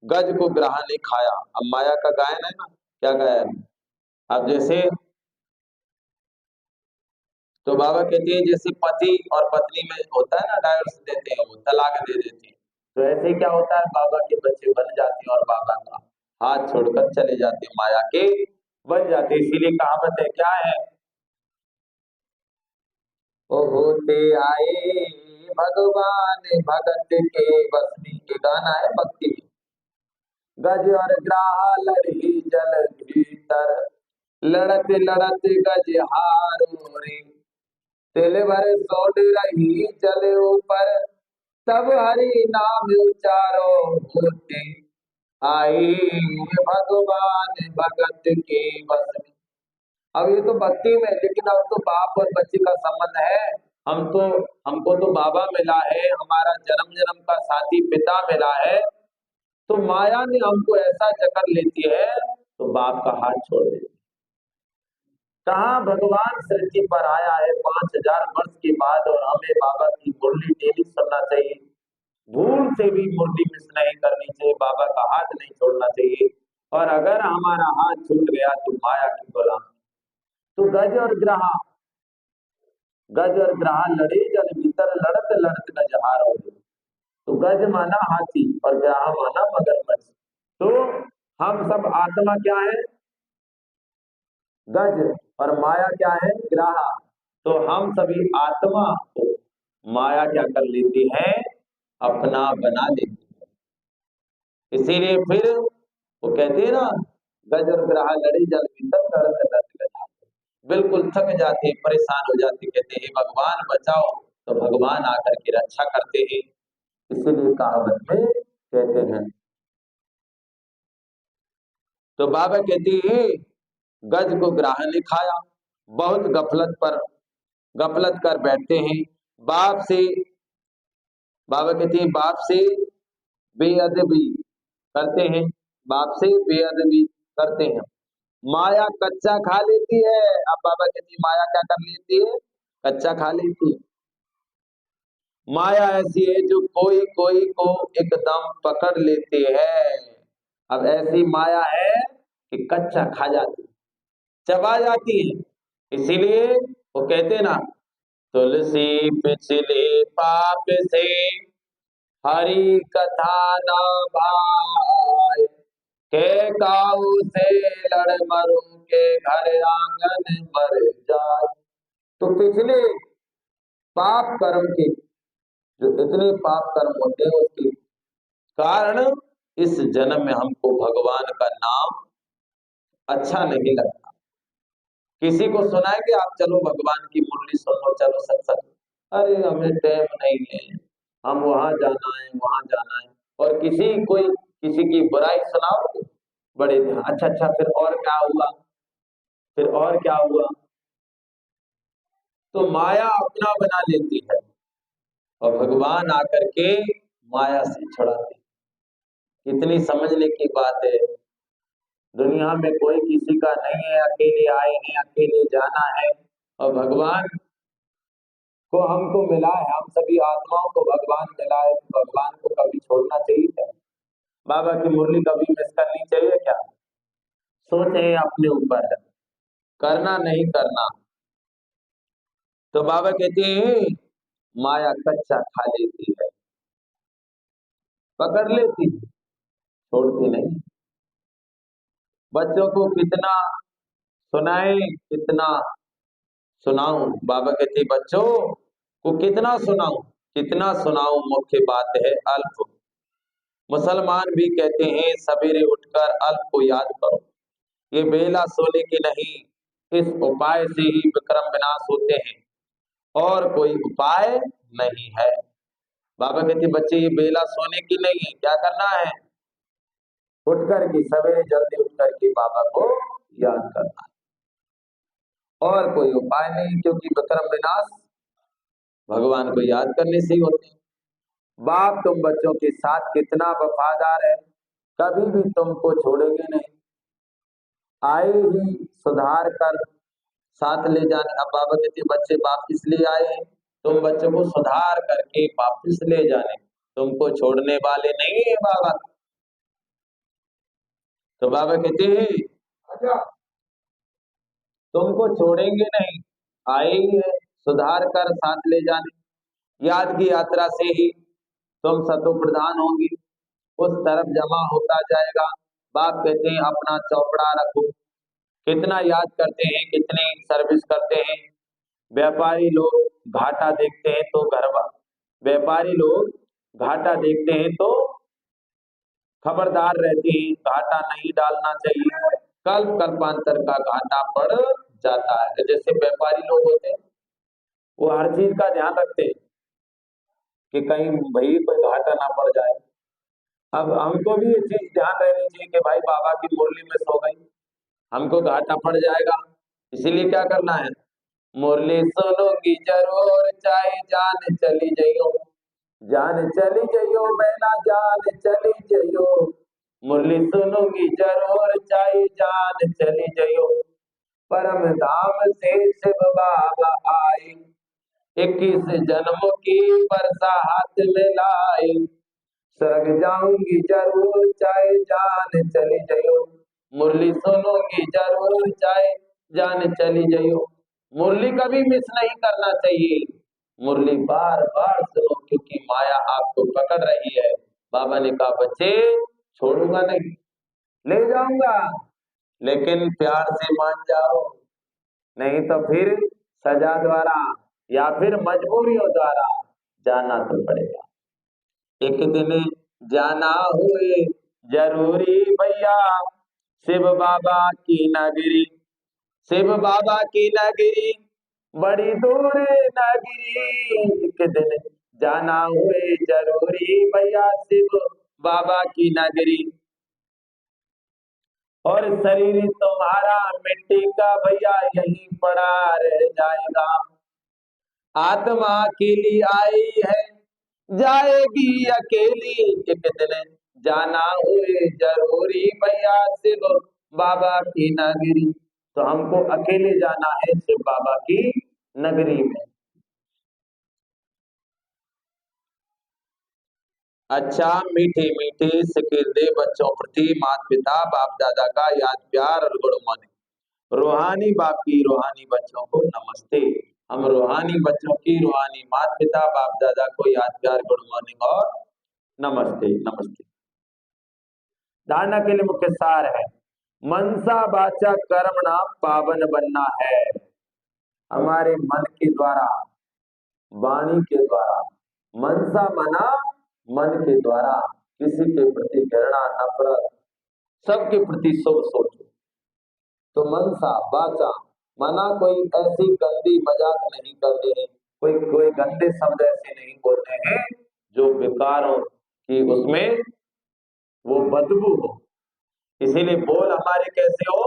गज को ग्राह ने खाया। अब माया का गायन है ना, क्या गायन। अब जैसे तो बाबा कहते हैं जैसे पति और पत्नी में होता है ना, डाइवोर्स देते हैं, वो तलाक दे देते हैं, तो ऐसे क्या होता है, बाबा के बच्चे बन जाते हैं और बाबा का हाथ छोड़कर चले जाते हैं, माया के बन जाते हैं। इसीलिए कहावत है, क्या है, ओ होते आए भगवान भगत के बस में, ये गाना है भक्ति में। गज और ग्राह लड़ी जल भीतर, लड़त लड़त गज हारो रे, तिल भर सोड रही जल ऊपर, तब हरि नाम उचारो होते आई भगवान भगत के बस में। अब ये तो भक्ति में, लेकिन अब तो बाप और बच्चे का संबंध है। हम तो हमको तो बाबा मिला है, हमारा जन्म जन्म का साथी पिता मिला है, तो माया ने हमको ऐसा जकड़ लेती है, तो बाप का हाथ छोड़ देती है। कहाँ भगवान सृष्टि पर आया है 5000 वर्ष के बाद, और हमें बाबा की मुरली डेली सुनना चाहिए, भूल से भी मुरली मिस नहीं करनी चाहिए, बाबा का हाथ नहीं छोड़ना चाहिए। और अगर हमारा हाथ छूट गया तो माया की गुलाम। तो गज और ग्राह लड़े जल भीतर, लड़त लड़त गज हारो। तो गज माना हाथी और ग्राह माना मगरमच्छ। तो हम सब आत्मा क्या है, गज, और माया क्या है, ग्राह। तो हम सभी आत्मा को माया क्या कर लेती है, अपना बना लेती है। इसीलिए फिर वो कहते हैं ना, गज और ग्राह लड़ी जल भीतर, लड़त लड़त गज हारो। बिल्कुल थक जाते, परेशान हो जाते, कहते हैं भगवान बचाओ, तो भगवान आकर के रक्षा करते हैं। इसीलिए कहावत में कहते हैं। तो बाबा कहती है गज को ग्राह ने खाया, बहुत गफलत कर बैठते हैं बाप से। बाबा कहती है बाप से बेअदबी करते हैं, बाप से बेअदबी करते हैं, माया कच्चा खा लेती है। अब बाबा कहती है माया क्या कर लेती है, कच्चा खा लेती है। माया ऐसी है जो कोई कोई को एकदम पकड़ लेती है। अब ऐसी माया है कि कच्चा खा जाती है, चबा जाती है। इसीलिए वो कहते ना, तुलसी पिछले पाप से हरि कथा ना भाई, के काऊ से लड़ मरू के घर आंगन मर जाए। तो पिछले पाप कर्म के, जो इतने पाप कर्म होते हैं उसके कारण इस जन्म में हमको भगवान का नाम अच्छा नहीं लगता। किसी को सुनाएंगे आप, चलो भगवान की मुरली सुन लो, चलो सत्संग, अरे हमें टाइम नहीं है, हम वहां जाना है वहां जाना है। और किसी की बुराई सुनाओगे, बड़े ध्यान, अच्छा अच्छा फिर और क्या हुआ, फिर और क्या हुआ। तो माया अपना बना लेती है, और भगवान आकर के माया से छुड़ाते। इतनी समझने की बात है, दुनिया में कोई किसी का नहीं है, अकेले आए हैं, अकेले जाना है, और भगवान को हमको मिला है, हम सभी आत्माओं को भगवान मिला है, तो भगवान को कभी छोड़ना चाहिए क्या, बाबा की मुरली कभी मिस करनी चाहिए क्या। सोचे अपने ऊपर है, करना नहीं करना। तो बाबा कहते हैं माया कच्चा खा लेती है, पकड़ लेती है, छोड़ती नहीं। बच्चों को कितना सुनाए, कितना सुनाऊं, बाबा कहते बच्चों को कितना सुनाऊं, मुख्य बात है अल्प। मुसलमान भी कहते हैं सवेरे उठकर अल्प को याद करो, ये बेला सोने की नहीं, इस उपाय से ही विक्रम विनाश होते हैं, और कोई उपाय नहीं है। बाबा कहते बच्चे ये बेला सोने की नहीं है, क्या करना है, उठ करके सवेरे जल्दी उठ करके बाबा को याद करना है, और कोई उपाय नहीं, क्योंकि विक्रम विनाश भगवान को याद करने से ही होते हैं। बाप तुम बच्चों के साथ कितना वफादार है, कभी भी तुमको छोड़ेंगे नहीं, आए ही सुधार कर साथ ले जाने। अब बाबा कहते बच्चे बाप इसलिए आए हैं तुम बच्चों को सुधार करके वापस ले जाने, तुमको छोड़ने वाले नहीं है बाबा। तो बाबा कहते हैं अच्छा तुमको छोड़ेंगे नहीं, आए ही है सुधार कर साथ ले जाने। याद की यात्रा से ही तुम सतो प्रधान होंगी, उस तरफ जमा होता जाएगा। बाप कहते हैं अपना चौपड़ा रखो। कितना याद करते हैं, कितने सर्विस करते हैं। व्यापारी लोग घाटा देखते हैं तो व्यापारी लोग घाटा देखते हैं तो खबरदार रहते हैं, घाटा नहीं डालना चाहिए, कल्प कल्पांतर का घाटा पड़ जाता है। जैसे व्यापारी लोग होते हैं वो हर चीज का ध्यान रखते हैं कि कहीं भाई कोई घाटा ना पड़ जाए। अब हमको भी ये चीज ध्यान रहनी चाहिए कि भाई बाबा की मुरली में सो गई, हमको घाटा पड़ जाएगा। इसीलिए क्या करना है, मुरली सुनूंगी जरूर चाहे जान चली जाइयो, जान चली जाइयो मैना जान चली जाइयो, मुरली सुनूंगी जरूर चाहे जान चली जाइयो। परम धाम से शिव बाबा आए, 21 जन्म की वर्षा हाथ में लाए, स्वर्ग जाऊंगी जरूर चाहे जान चली जाइयो, मुरली सुनूंगी जरूर चाहे जान चली जाइयो। मुरली कभी मिस नहीं करना चाहिए, मुरली बार बार सुनो क्योंकि माया आपको पकड़ रही है। बाबा ने कहा बच्चे छोड़ूंगा नहीं, ले जाऊंगा, लेकिन प्यार से मान जाओ, नहीं तो फिर सजा द्वारा या फिर मजबूरियों द्वारा जाना तो पड़ेगा। एक दिन जाना हुए जरूरी भैया, शिव बाबा की नगरी, शिव बाबा की नगरी बड़ी दूर नगरी, एक दिन जाना हुए जरूरी भैया शिव बाबा की नगरी, और शरीर तुम्हारा मिट्टी का भैया यहीं पड़ा रह जाएगा, आत्मा अकेली आई है जाएगी अकेली, एक दिन जाना हुए जरूरी भैया शिव बाबा की नगरी। तो हमको अकेले जाना है शिव बाबा की नगरी में। अच्छा मीठे मीठे सिकिंदे बच्चों प्रति माता पिता बाप दादा का याद प्यार और गुड मॉर्निंग। रूहानी बाप की रूहानी बच्चों को नमस्ते। हम रूहानी बच्चों की रूहानी माता पिता बाप दादा को याद प्यार गुड मॉर्निंग और नमस्ते। नमस्ते। धारणा के लिए मुख्य सार है, मनसा वाचा कर्मणा पावन बनना है। हमारे मन के द्वारा, वाणी के द्वारा, मनसा मना मन के द्वारा किसी के प्रति घृणा नफरत, सबके प्रति शुभ सोचो। तो मनसा वाचा मना कोई ऐसी गंदी मजाक नहीं करते हैं, कोई गंदे शब्द ऐसे नहीं बोलते हैं जो विकारों की उसमें वो बदबू हो। इसीलिए बोल हमारे कैसे हो,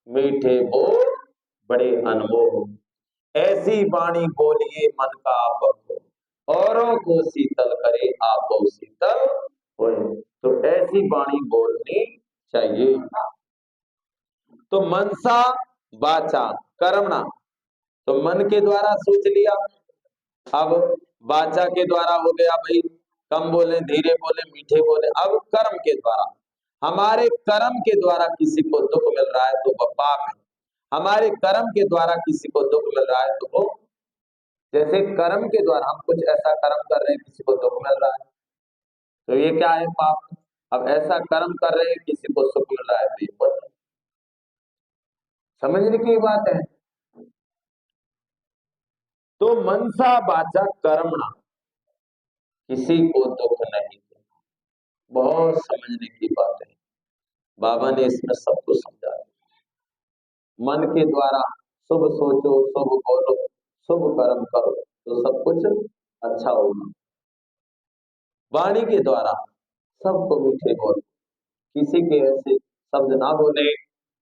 मीठे बोल बड़े अनमोल, ऐसी वाणी बोलिए मन का आपक हो, औरों को शीतल करे आपो शीतल होए। तो ऐसी वाणी बोलनी चाहिए। तो मनसा वाचा कर्मणा, तो मन के द्वारा सोच लिया, अब वाचा के द्वारा हो गया भाई कम बोले धीरे बोले मीठे बोले। अब कर्म के द्वारा, हमारे कर्म के द्वारा किसी को दुख मिल रहा है तो वह पाप है। हमारे कर्म के द्वारा किसी को दुख मिल रहा है तो वो, जैसे कर्म के द्वारा हम कुछ ऐसा कर्म कर रहे हैं किसी को दुख मिल रहा है तो ये क्या है, पाप। अब ऐसा कर्म कर रहे हैं किसी को सुख मिल रहा है तो ये पुण्य। समझने की बात है। तो मनसा वाचा कर्मणा, किसी को दुख नहीं देना, बहुत समझने की बात है। बाबा ने इसमें सब कुछ समझा। मन के द्वारा शुभ सोचो, शुभ बोलो, शुभ कर्म करो तो सब कुछ अच्छा होगा। वाणी के द्वारा सबको मीठे बोलो, किसी के ऐसे शब्द ना बोले।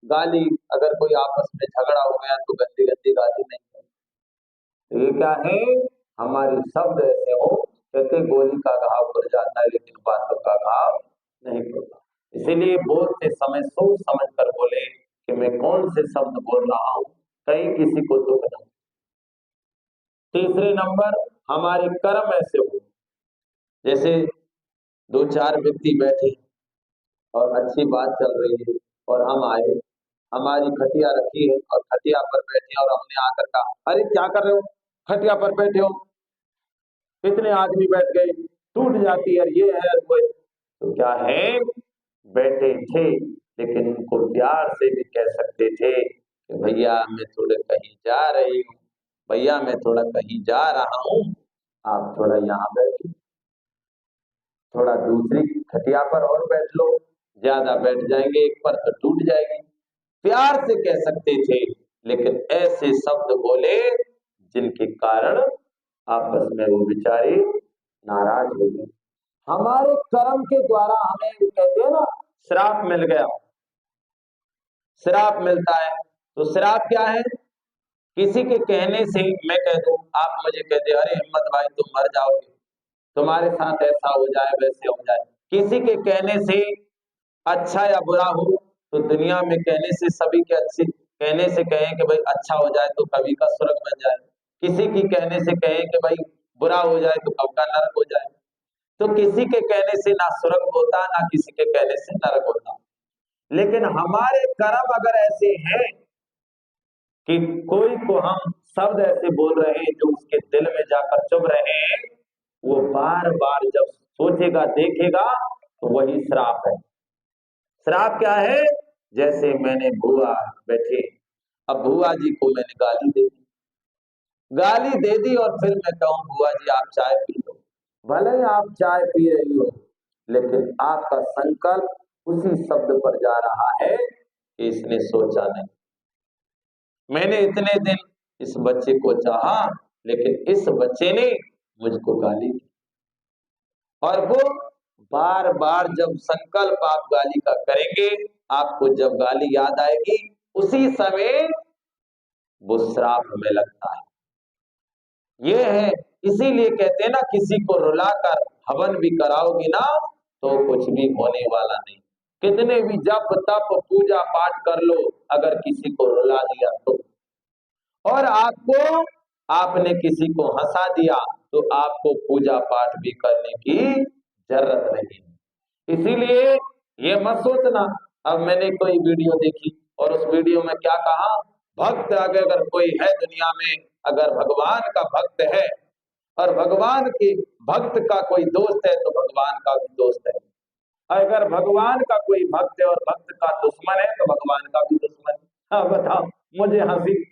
गाली, अगर कोई आपस में झगड़ा हो गया तो गंदी गंदी गाली नहीं है। तो ये क्या है, हमारे शब्द ऐसे हो, कहते गोली का घाव पड़ जाता है लेकिन बातों का घाव नहीं पड़ता। इसीलिए बोलते समय सोच समझ कर बोले कि मैं कौन से शब्द बोल रहा हूं, कहीं किसी को दुख न। तीसरे नंबर, हमारे कर्म ऐसे हो, जैसे दो चार व्यक्ति बैठे और अच्छी बात चल रही है और हम आए, हमारी खटिया रखी है और खटिया पर बैठे और हमने आकर कहा, अरे क्या कर रहे हो, खटिया पर बैठे हो, इतने आदमी बैठ गए, टूट जाती है, ये है वो है। तो क्या है, बैठे थे लेकिन उनको प्यार से भी कह सकते थे कि भैया मैं थोड़ा कहीं जा रही हूँ, भैया मैं थोड़ा कहीं जा रहा हूँ, आप थोड़ा यहाँ बैठो, थोड़ा दूसरी खटिया पर और बैठ लो, ज्यादा बैठ जाएंगे एक पर तो टूट जाएगी। प्यार से कह सकते थे, लेकिन ऐसे शब्द बोले जिनके कारण आपस में वो बेचारे नाराज हो गए। हमारे कर्म के द्वारा हमें कहते हैं ना श्राप मिल गया, श्राप मिलता है। तो श्राप क्या है, किसी के कहने से मैं कह दूं, आप मुझे कह दे, अरे हिम्मत भाई तुम मर जाओगे, तुम्हारे साथ ऐसा हो जाए वैसे हो जाए, किसी के कहने से अच्छा या बुरा हो, तो दुनिया में कहने से सभी के अच्छे, कहने से कहें कि भाई अच्छा हो जाए तो कभी का स्वर्ग बन जाए, किसी की कहने से कहें कि भाई बुरा हो जाए तो कब का नरक हो जाए। तो किसी के कहने से ना स्वर्ग होता, ना किसी के कहने से नरक होता। लेकिन हमारे कर्म अगर ऐसे हैं कि कोई को हम शब्द ऐसे बोल रहे हैं जो उसके दिल में जाकर चुभ रहे हैं, वो बार बार जब सोचेगा देखेगा तो वही श्राप है। श्राप क्या है, जैसे मैंने बुआ बैठे, अब बुआ जी को मैंने गाली दे दी, गाली दे दी और फिर मैं कहूं बुआ जी आप चाय पी लो, भले ही आप चाय पी रही हो लेकिन आपका संकल्प उसी शब्द पर जा रहा है कि इसने सोचा नहीं, मैंने इतने दिन इस बच्चे को चाहा लेकिन इस बच्चे ने मुझको गाली दी। और वो बार बार जब संकल्प आप गाली का करेंगे, आपको जब गाली याद आएगी उसी समय वो श्राप हमें लगता है। ये है, इसीलिए कहते हैं ना किसी को रुलाकर हवन भी कराओगी ना तो कुछ भी होने वाला नहीं, कितने भी जप तप पूजा पाठ कर लो, अगर किसी को रुला दिया तो, और आपको आपने किसी को हंसा दिया तो आपको पूजा पाठ भी करने की जरूरत नहीं। इसीलिए ये मत सोचना, अब मैंने कोई वीडियो देखी और उस वीडियो में क्या कहा, भक्त अगर कोई है दुनिया में, अगर भगवान का भक्त है और भगवान के भक्त का कोई दोस्त है तो भगवान का भी दोस्त है, अगर भगवान का कोई भक्त है और भक्त का दुश्मन है तो भगवान का भी दुश्मन है। हाँ बताओ, मुझे हंसी,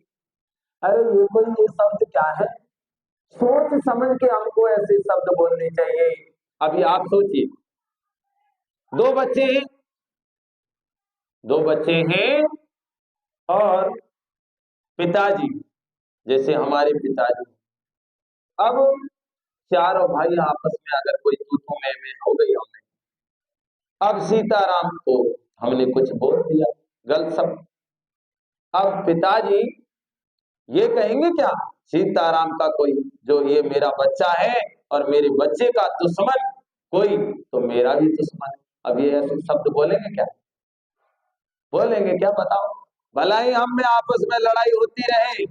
अरे ये कोई ये शब्द क्या है, सोच समझ के हमको ऐसे शब्द बोलने चाहिए। अभी आप सोचिए, दो बच्चे हैं, दो बच्चे हैं और पिताजी, जैसे हमारे पिताजी, अब चारों भाई आपस में अगर कोई तू तू मैं हो गई, हमने अब सीताराम को हमने कुछ बोल दिया गलत शब्द, अब पिताजी ये कहेंगे क्या, सीताराम का कोई जो ये मेरा बच्चा है और मेरे बच्चे का दुश्मन कोई तो मेरा भी दुश्मन है, अब ये ऐसे शब्द बोलेंगे क्या, बोलेंगे क्या बताओ। भला ही हम में आपस में लड़ाई होती रहे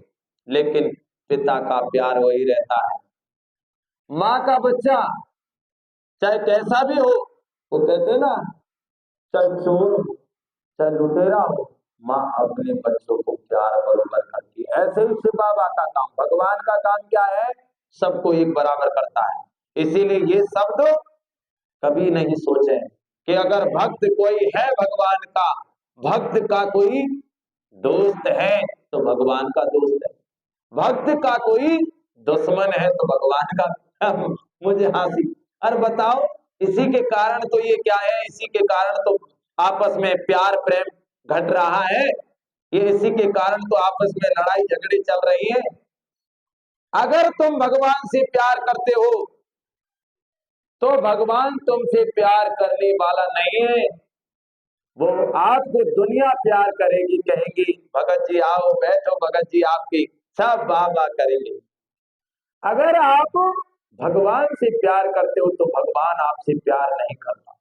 लेकिन पिता का प्यार वही रहता है। माँ का बच्चा चाहे कैसा भी हो, वो कहते ना, चाहे चोर हो चाहे लुटेरा हो, माँ अपने बच्चों को प्यार बरोबर करती है। ऐसे ही शिव बाबा का काम, भगवान का काम क्या है, सबको एक बराबर करता है। इसीलिए ये शब्द कभी नहीं सोचे कि अगर भक्त कोई है भगवान का, भक्त का कोई दोस्त है तो भगवान का दोस्त है, भक्त का कोई दुश्मन है तो भगवान का मुझे हंसी, अरे बताओ, इसी के कारण तो ये क्या है, इसी के कारण तो आपस में प्यार प्रेम घट रहा है, ये इसी के कारण तो आपस में लड़ाई झगड़े चल रही है। अगर तुम भगवान से प्यार करते हो तो भगवान तुमसे प्यार करने वाला नहीं है, वो आपको दुनिया प्यार करेगी, कहेंगी भगत जी आओ बैठो, भगत जी आपकी सब वाह वाह करेंगे। अगर आप भगवान से प्यार करते हो तो भगवान आपसे प्यार नहीं करता,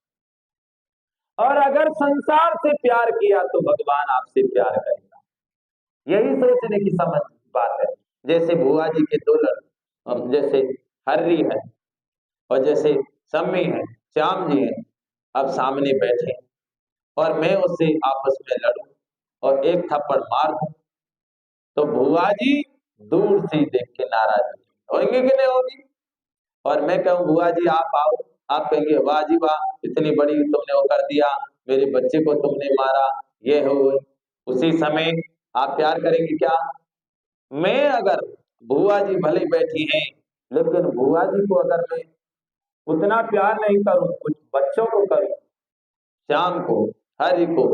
और अगर संसार से प्यार किया तो भगवान आपसे प्यार करेगा। यही सोचने की समझ बात है। जैसे बुआ जी के दो लड़के, जैसे हर्री है और जैसे सम्मी है, श्याम जी हैं, अब सामने बैठे और मैं उससे आपस में लड़ूं और एक थप्पड़ मार दूं, तो बुआ जी दूर से ही देख के नाराज होंगे कि नहीं होगी? और मैं कहूँ बुआ जी आप आओ, आप कहेंगे वाह जी वाह, इतनी बड़ी तुमने वो कर दिया, मेरे बच्चे को तुमने मारा, ये हो। उसी समय आप प्यार करेंगे क्या? मैं अगर, बुआ जी भले ही बैठी हैं, लेकिन बुआ जी को अगर मैं उतना प्यार नहीं करूं, कुछ बच्चों को करूं, श्याम को, हरि को,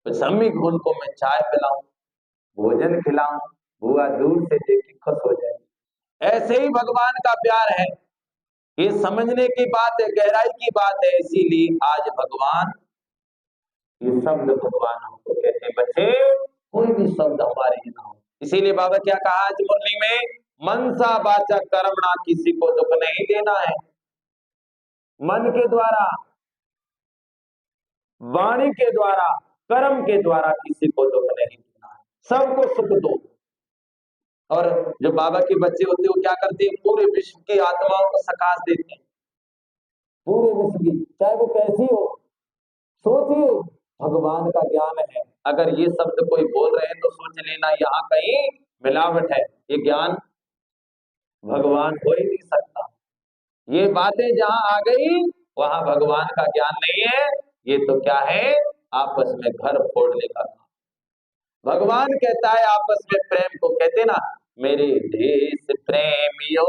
सम्मी को, उनको मैं चाय पिलाऊं, भोजन खिलाऊं, बुआ दूर से देख के खुश हो जाए। ऐसे ही भगवान का प्यार है। ये समझने की बात है, गहराई की बात है। इसीलिए आज भगवान, ये शब्द भगवान हमको कहते हैं बच्चे, कोई भी शब्द हमारे ही ना हो। इसीलिए बाबा क्या कहा आज मुरली में, मनसा वाचा कर्मणा, किसी को दुख नहीं देना है। मन के द्वारा, वाणी के द्वारा, कर्म के द्वारा किसी को दुख नहीं देना है, सबको सुख दो। और जो बाबा के बच्चे होते हैं वो क्या करते हैं, पूरे विश्व की आत्माओं को सकाश देते हैं, पूरे विश्व की, चाहे वो कैसी हो। सोचिए, भगवान का ज्ञान है। अगर ये शब्द कोई बोल रहे हैं तो सोच लेना यहाँ कहीं मिलावट है, ये ज्ञान भगवान हो ही नहीं सकता। ये बातें जहां आ गई वहां भगवान का ज्ञान नहीं है। ये तो क्या है, आपस में घर फोड़ने का काम। भगवान कहता है आपस में प्रेम को, कहते ना, मेरे देश प्रेमियों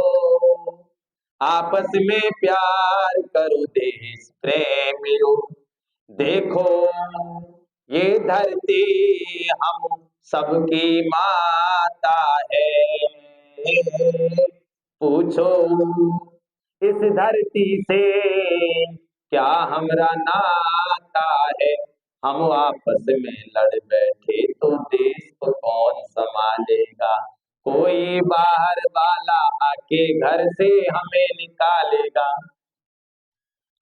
आपस में प्यार करो देश प्रेमियों, देखो ये धरती हम सबकी माता है, पूछो इस धरती से क्या हमरा नाता है, हम आपस में लड़ बैठे तो देश को कौन संभालेगा, कोई बाहर वाला आके घर से हमें निकालेगा,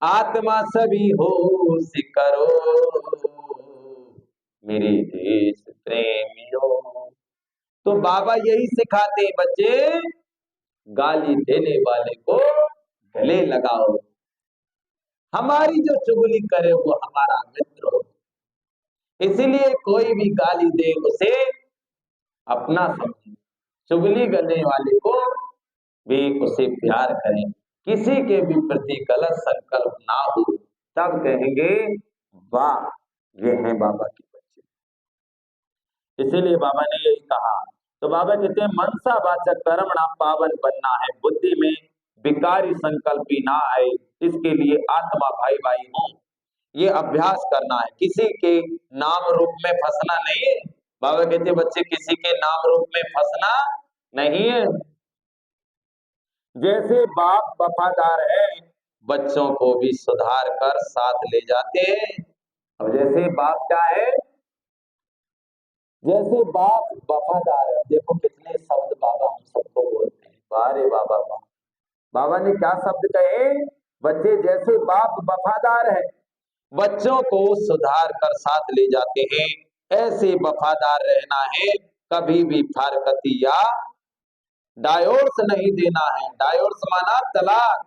आत्मा सभी होश करो मेरे देश प्रेमियों। तो बाबा यही सिखाते हैं बच्चे, गाली देने वाले को गले लगाओ, हमारी जो चुगली करे वो हमारा मित्र हो। इसीलिए कोई भी गाली दे उसे अपना समझे, चुगली करने वाले को भी उसे प्यार करें, किसी के भी प्रति गलत संकल्प ना हो, तब कहेंगे वाह ये है बाबा के बच्चे। इसीलिए बाबा ने यही कहा। तो बाबा कहते हैं मनसा वाचक कर्मणा पावन बनना है, बुद्धि में विकारी संकल्प भी ना आए, इसके लिए आत्मा भाई भाई हो, ये अभ्यास करना है, किसी के नाम रूप में फंसना नहीं है। बाबा कहते बच्चे किसी के नाम रूप में फंसना नहीं है। जैसे बाप वफादार है, बच्चों को भी सुधार कर साथ ले जाते हैं। अब जैसे बाप क्या है, जैसे बाप वफादार है, देखो कितने शब्द बाबा हम सबको बोलते हैं, बारे बाबा बाबा, बाबा ने क्या शब्द कहे, बच्चे जैसे बाप वफादार है, बच्चों को सुधार कर साथ ले जाते हैं, ऐसे वफादार रहना है, कभी भी फारकती या डायोर्स नहीं देना है। डायोर्स माना तलाक।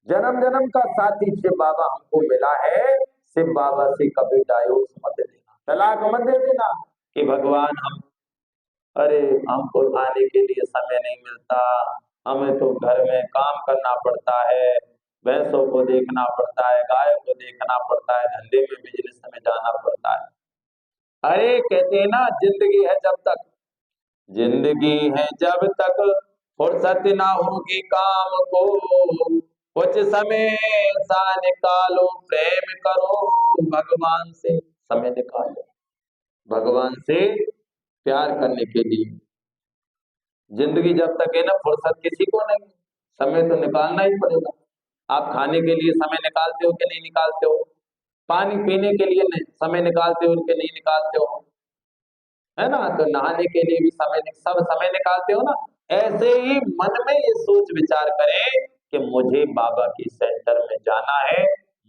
जन्म जन्म का साथी शिव बाबा हमको मिला है, शिव बाबा से कभी डायोर्स मत देना, तलाक मत दे देना कि भगवान हम, अरे हमको आने के लिए समय नहीं मिलता, हमें तो घर में काम करना पड़ता है, भैंसों को देखना पड़ता है, गायों को देखना पड़ता है, धंधे में बिजनेस में जाना पड़ता है। अरे कहते हैं ना, जिंदगी है जब तक, जिंदगी है जब तक फुर्सत ना होगी काम को, कुछ समय सा निकालो प्रेम करो, भगवान से समय निकालो, भगवान से प्यार करने के लिए। जिंदगी जब तक है ना, फुर्सत किसी को नहीं, समय तो निकालना ही पड़ेगा। आप खाने के लिए समय निकालते हो कि नहीं निकालते हो, पानी पीने के लिए समय निकालते हो कि नहीं निकालते हो, है ना, तो नहाने के लिए भी सब समय निकालते हो ना। ऐसे ही मन में ये सोच विचार करें कि मुझे बाबा की सेंटर में जाना है,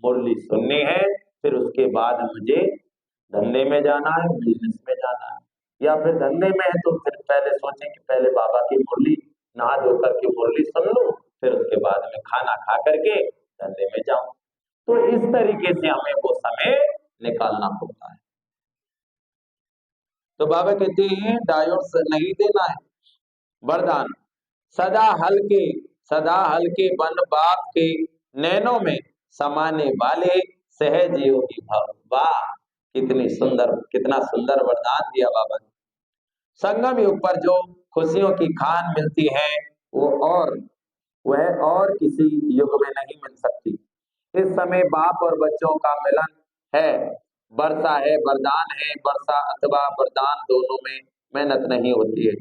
मुरली सुननी है, फिर उसके बाद मुझे धंधे में जाना है, बिजनेस में जाना है, या फिर धंधे में है तो फिर पहले सोचें कि पहले बाबा की मुरली नहा धो करके मुरली सुन लो, फिर उसके बाद में खाना खा करके धंधे में जाऊं। तो इस तरीके से हमें वो समय निकालना होता है। तो बाबा कहते हैं डायोस नहीं देना है वरदान। सदा हल्के बन बाप के नैनों में समाने वाले सहज योगी भव। वाह, कितना सुंदर वरदान दिया बाबा ने। संगम युग पर जो खुशियों की खान मिलती है वह और किसी युग में नहीं मिल सकती। इस समय बाप और बच्चों का मिलन है। वर्षा है वरदान है, वर्षा अथवा वरदान दोनों में मेहनत नहीं होती है।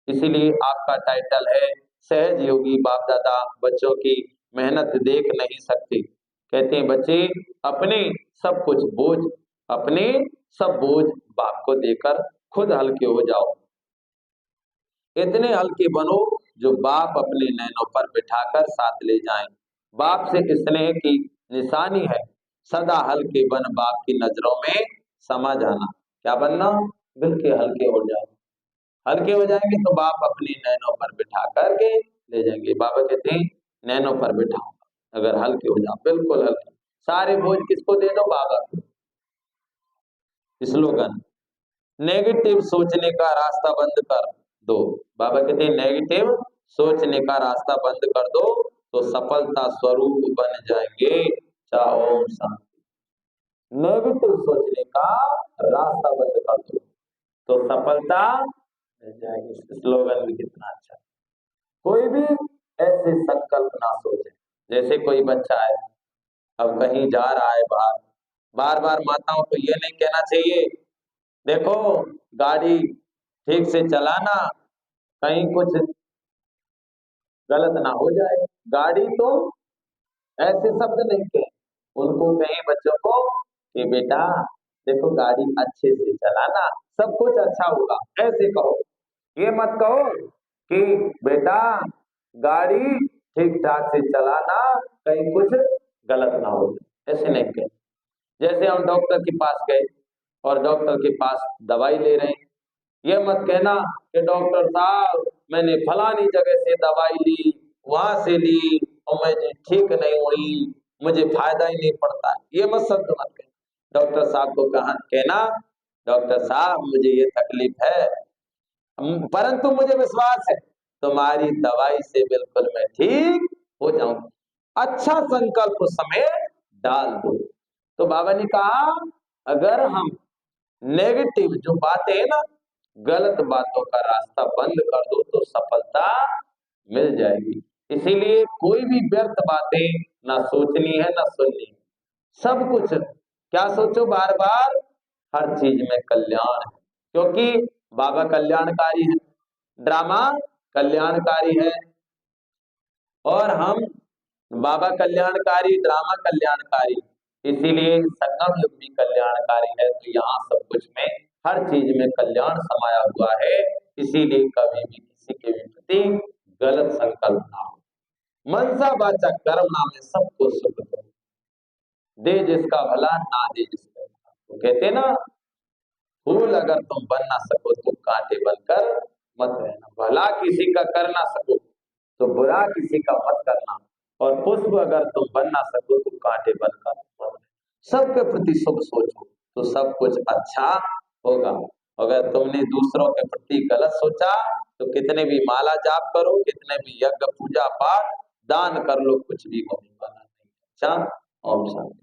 इसीलिए आपका टाइटल है सहज योगी बाप दादा बच्चों की मेहनत देख नहीं सकते। कहते हैं बच्चे अपने सब कुछ बोझ अपने सब बोझ बाप को देकर खुद हल्के हो जाओ। इतने हल्के बनो जो बाप अपने नैनों पर बिठाकर साथ ले जाएं। बाप से स्नेह की निशानी है सदा हल्के बन बाप की नजरों में समा जाना। क्या बनना? बिल्कुल हल्के हो जाओ। हल्के हो जाएंगे तो बाप अपनी नैनों पर बिठा करके ले जाएंगे। बाबा कहते हैं नैनों पर बिठाऊंगा अगर हल्के हो जाओ, बिल्कुल हल्के। सारे बोझ किसको दे दो? बाबा को। स्लोगन नेगेटिव सोचने का रास्ता बंद कर दो। बाबा कहते हैं नेगेटिव सोचने का रास्ता बंद कर दो तो सफलता स्वरूप बन जाएंगे। चाहे ओम शांति। नेगेटिव सोचने का रास्ता बंद कर दो तो सफलता मिल जाएगी। स्लोगन भी कितना अच्छा। कोई भी ऐसे संकल्प ना सोचे। जैसे कोई बच्चा है अब कहीं जा रहा है बाहर, बार बार माताओं को ये नहीं कहना चाहिए देखो गाड़ी ठीक से चलाना कहीं कुछ गलत ना हो जाए। गाड़ी तो ऐसे शब्द नहीं कहे, उनको कहीं बच्चों को कि बेटा देखो गाड़ी अच्छे से चलाना सब कुछ अच्छा होगा, ऐसे कहो। ये मत कहो कि बेटा गाड़ी ठीक ठाक से चलाना कहीं कुछ गलत ना हो जाए, ऐसे नहीं कहे। जैसे हम डॉक्टर के पास गए और डॉक्टर के पास दवाई ले रहे हैं, ये मत कहना कि डॉक्टर साहब मैंने फलानी जगह से दवाई ली, वहां से ली और मुझे ठीक नहीं हुई, मुझे फायदा ही नहीं पड़ता है। ये मत शब्द मत कहना। डॉक्टर साहब को कहना डॉक्टर साहब मुझे ये तकलीफ है परंतु मुझे विश्वास है तुम्हारी दवाई से बिल्कुल मैं ठीक हो जाऊंगा। अच्छा संकल्प उस समय डाल दो। तो बाबा ने कहा अगर हम नेगेटिव जो बातें है ना, गलत बातों का रास्ता बंद कर दो तो सफलता मिल जाएगी। इसीलिए कोई भी व्यर्थ बातें ना सोचनी है ना सुननी है। सब कुछ क्या सोचो बार बार? हर चीज में कल्याण है, क्योंकि बाबा कल्याणकारी है, ड्रामा कल्याणकारी है और हम बाबा कल्याणकारी ड्रामा कल्याणकारी, इसीलिए संगम युग भी कल्याणकारी है। तो यहाँ सब कुछ में हर चीज में कल्याण समाया हुआ है। इसीलिए कभी भी किसी के भी प्रति गलत संकल्प ना हो। मनसा वाचा कर्म नाम में सबको सुख दो, दे जिसका भला ना दे जिसका भला। तो कहते ना फूल अगर तुम बन ना सको तो कांटे बनकर मत रहना। भला किसी का कर ना सको तो बुरा किसी का मत करना, और पुष्प अगर तुम बन ना सको तो कांटे बनकर मत रहना। सबके प्रति शुभ सोचो तो सब कुछ अच्छा होगा। अगर तुमने दूसरों के प्रति गलत सोचा तो कितने भी माला जाप करो, कितने भी यज्ञ पूजा पाठ दान कर लो, कुछ भी होने वाला नहीं। अच्छा, ओम शांति।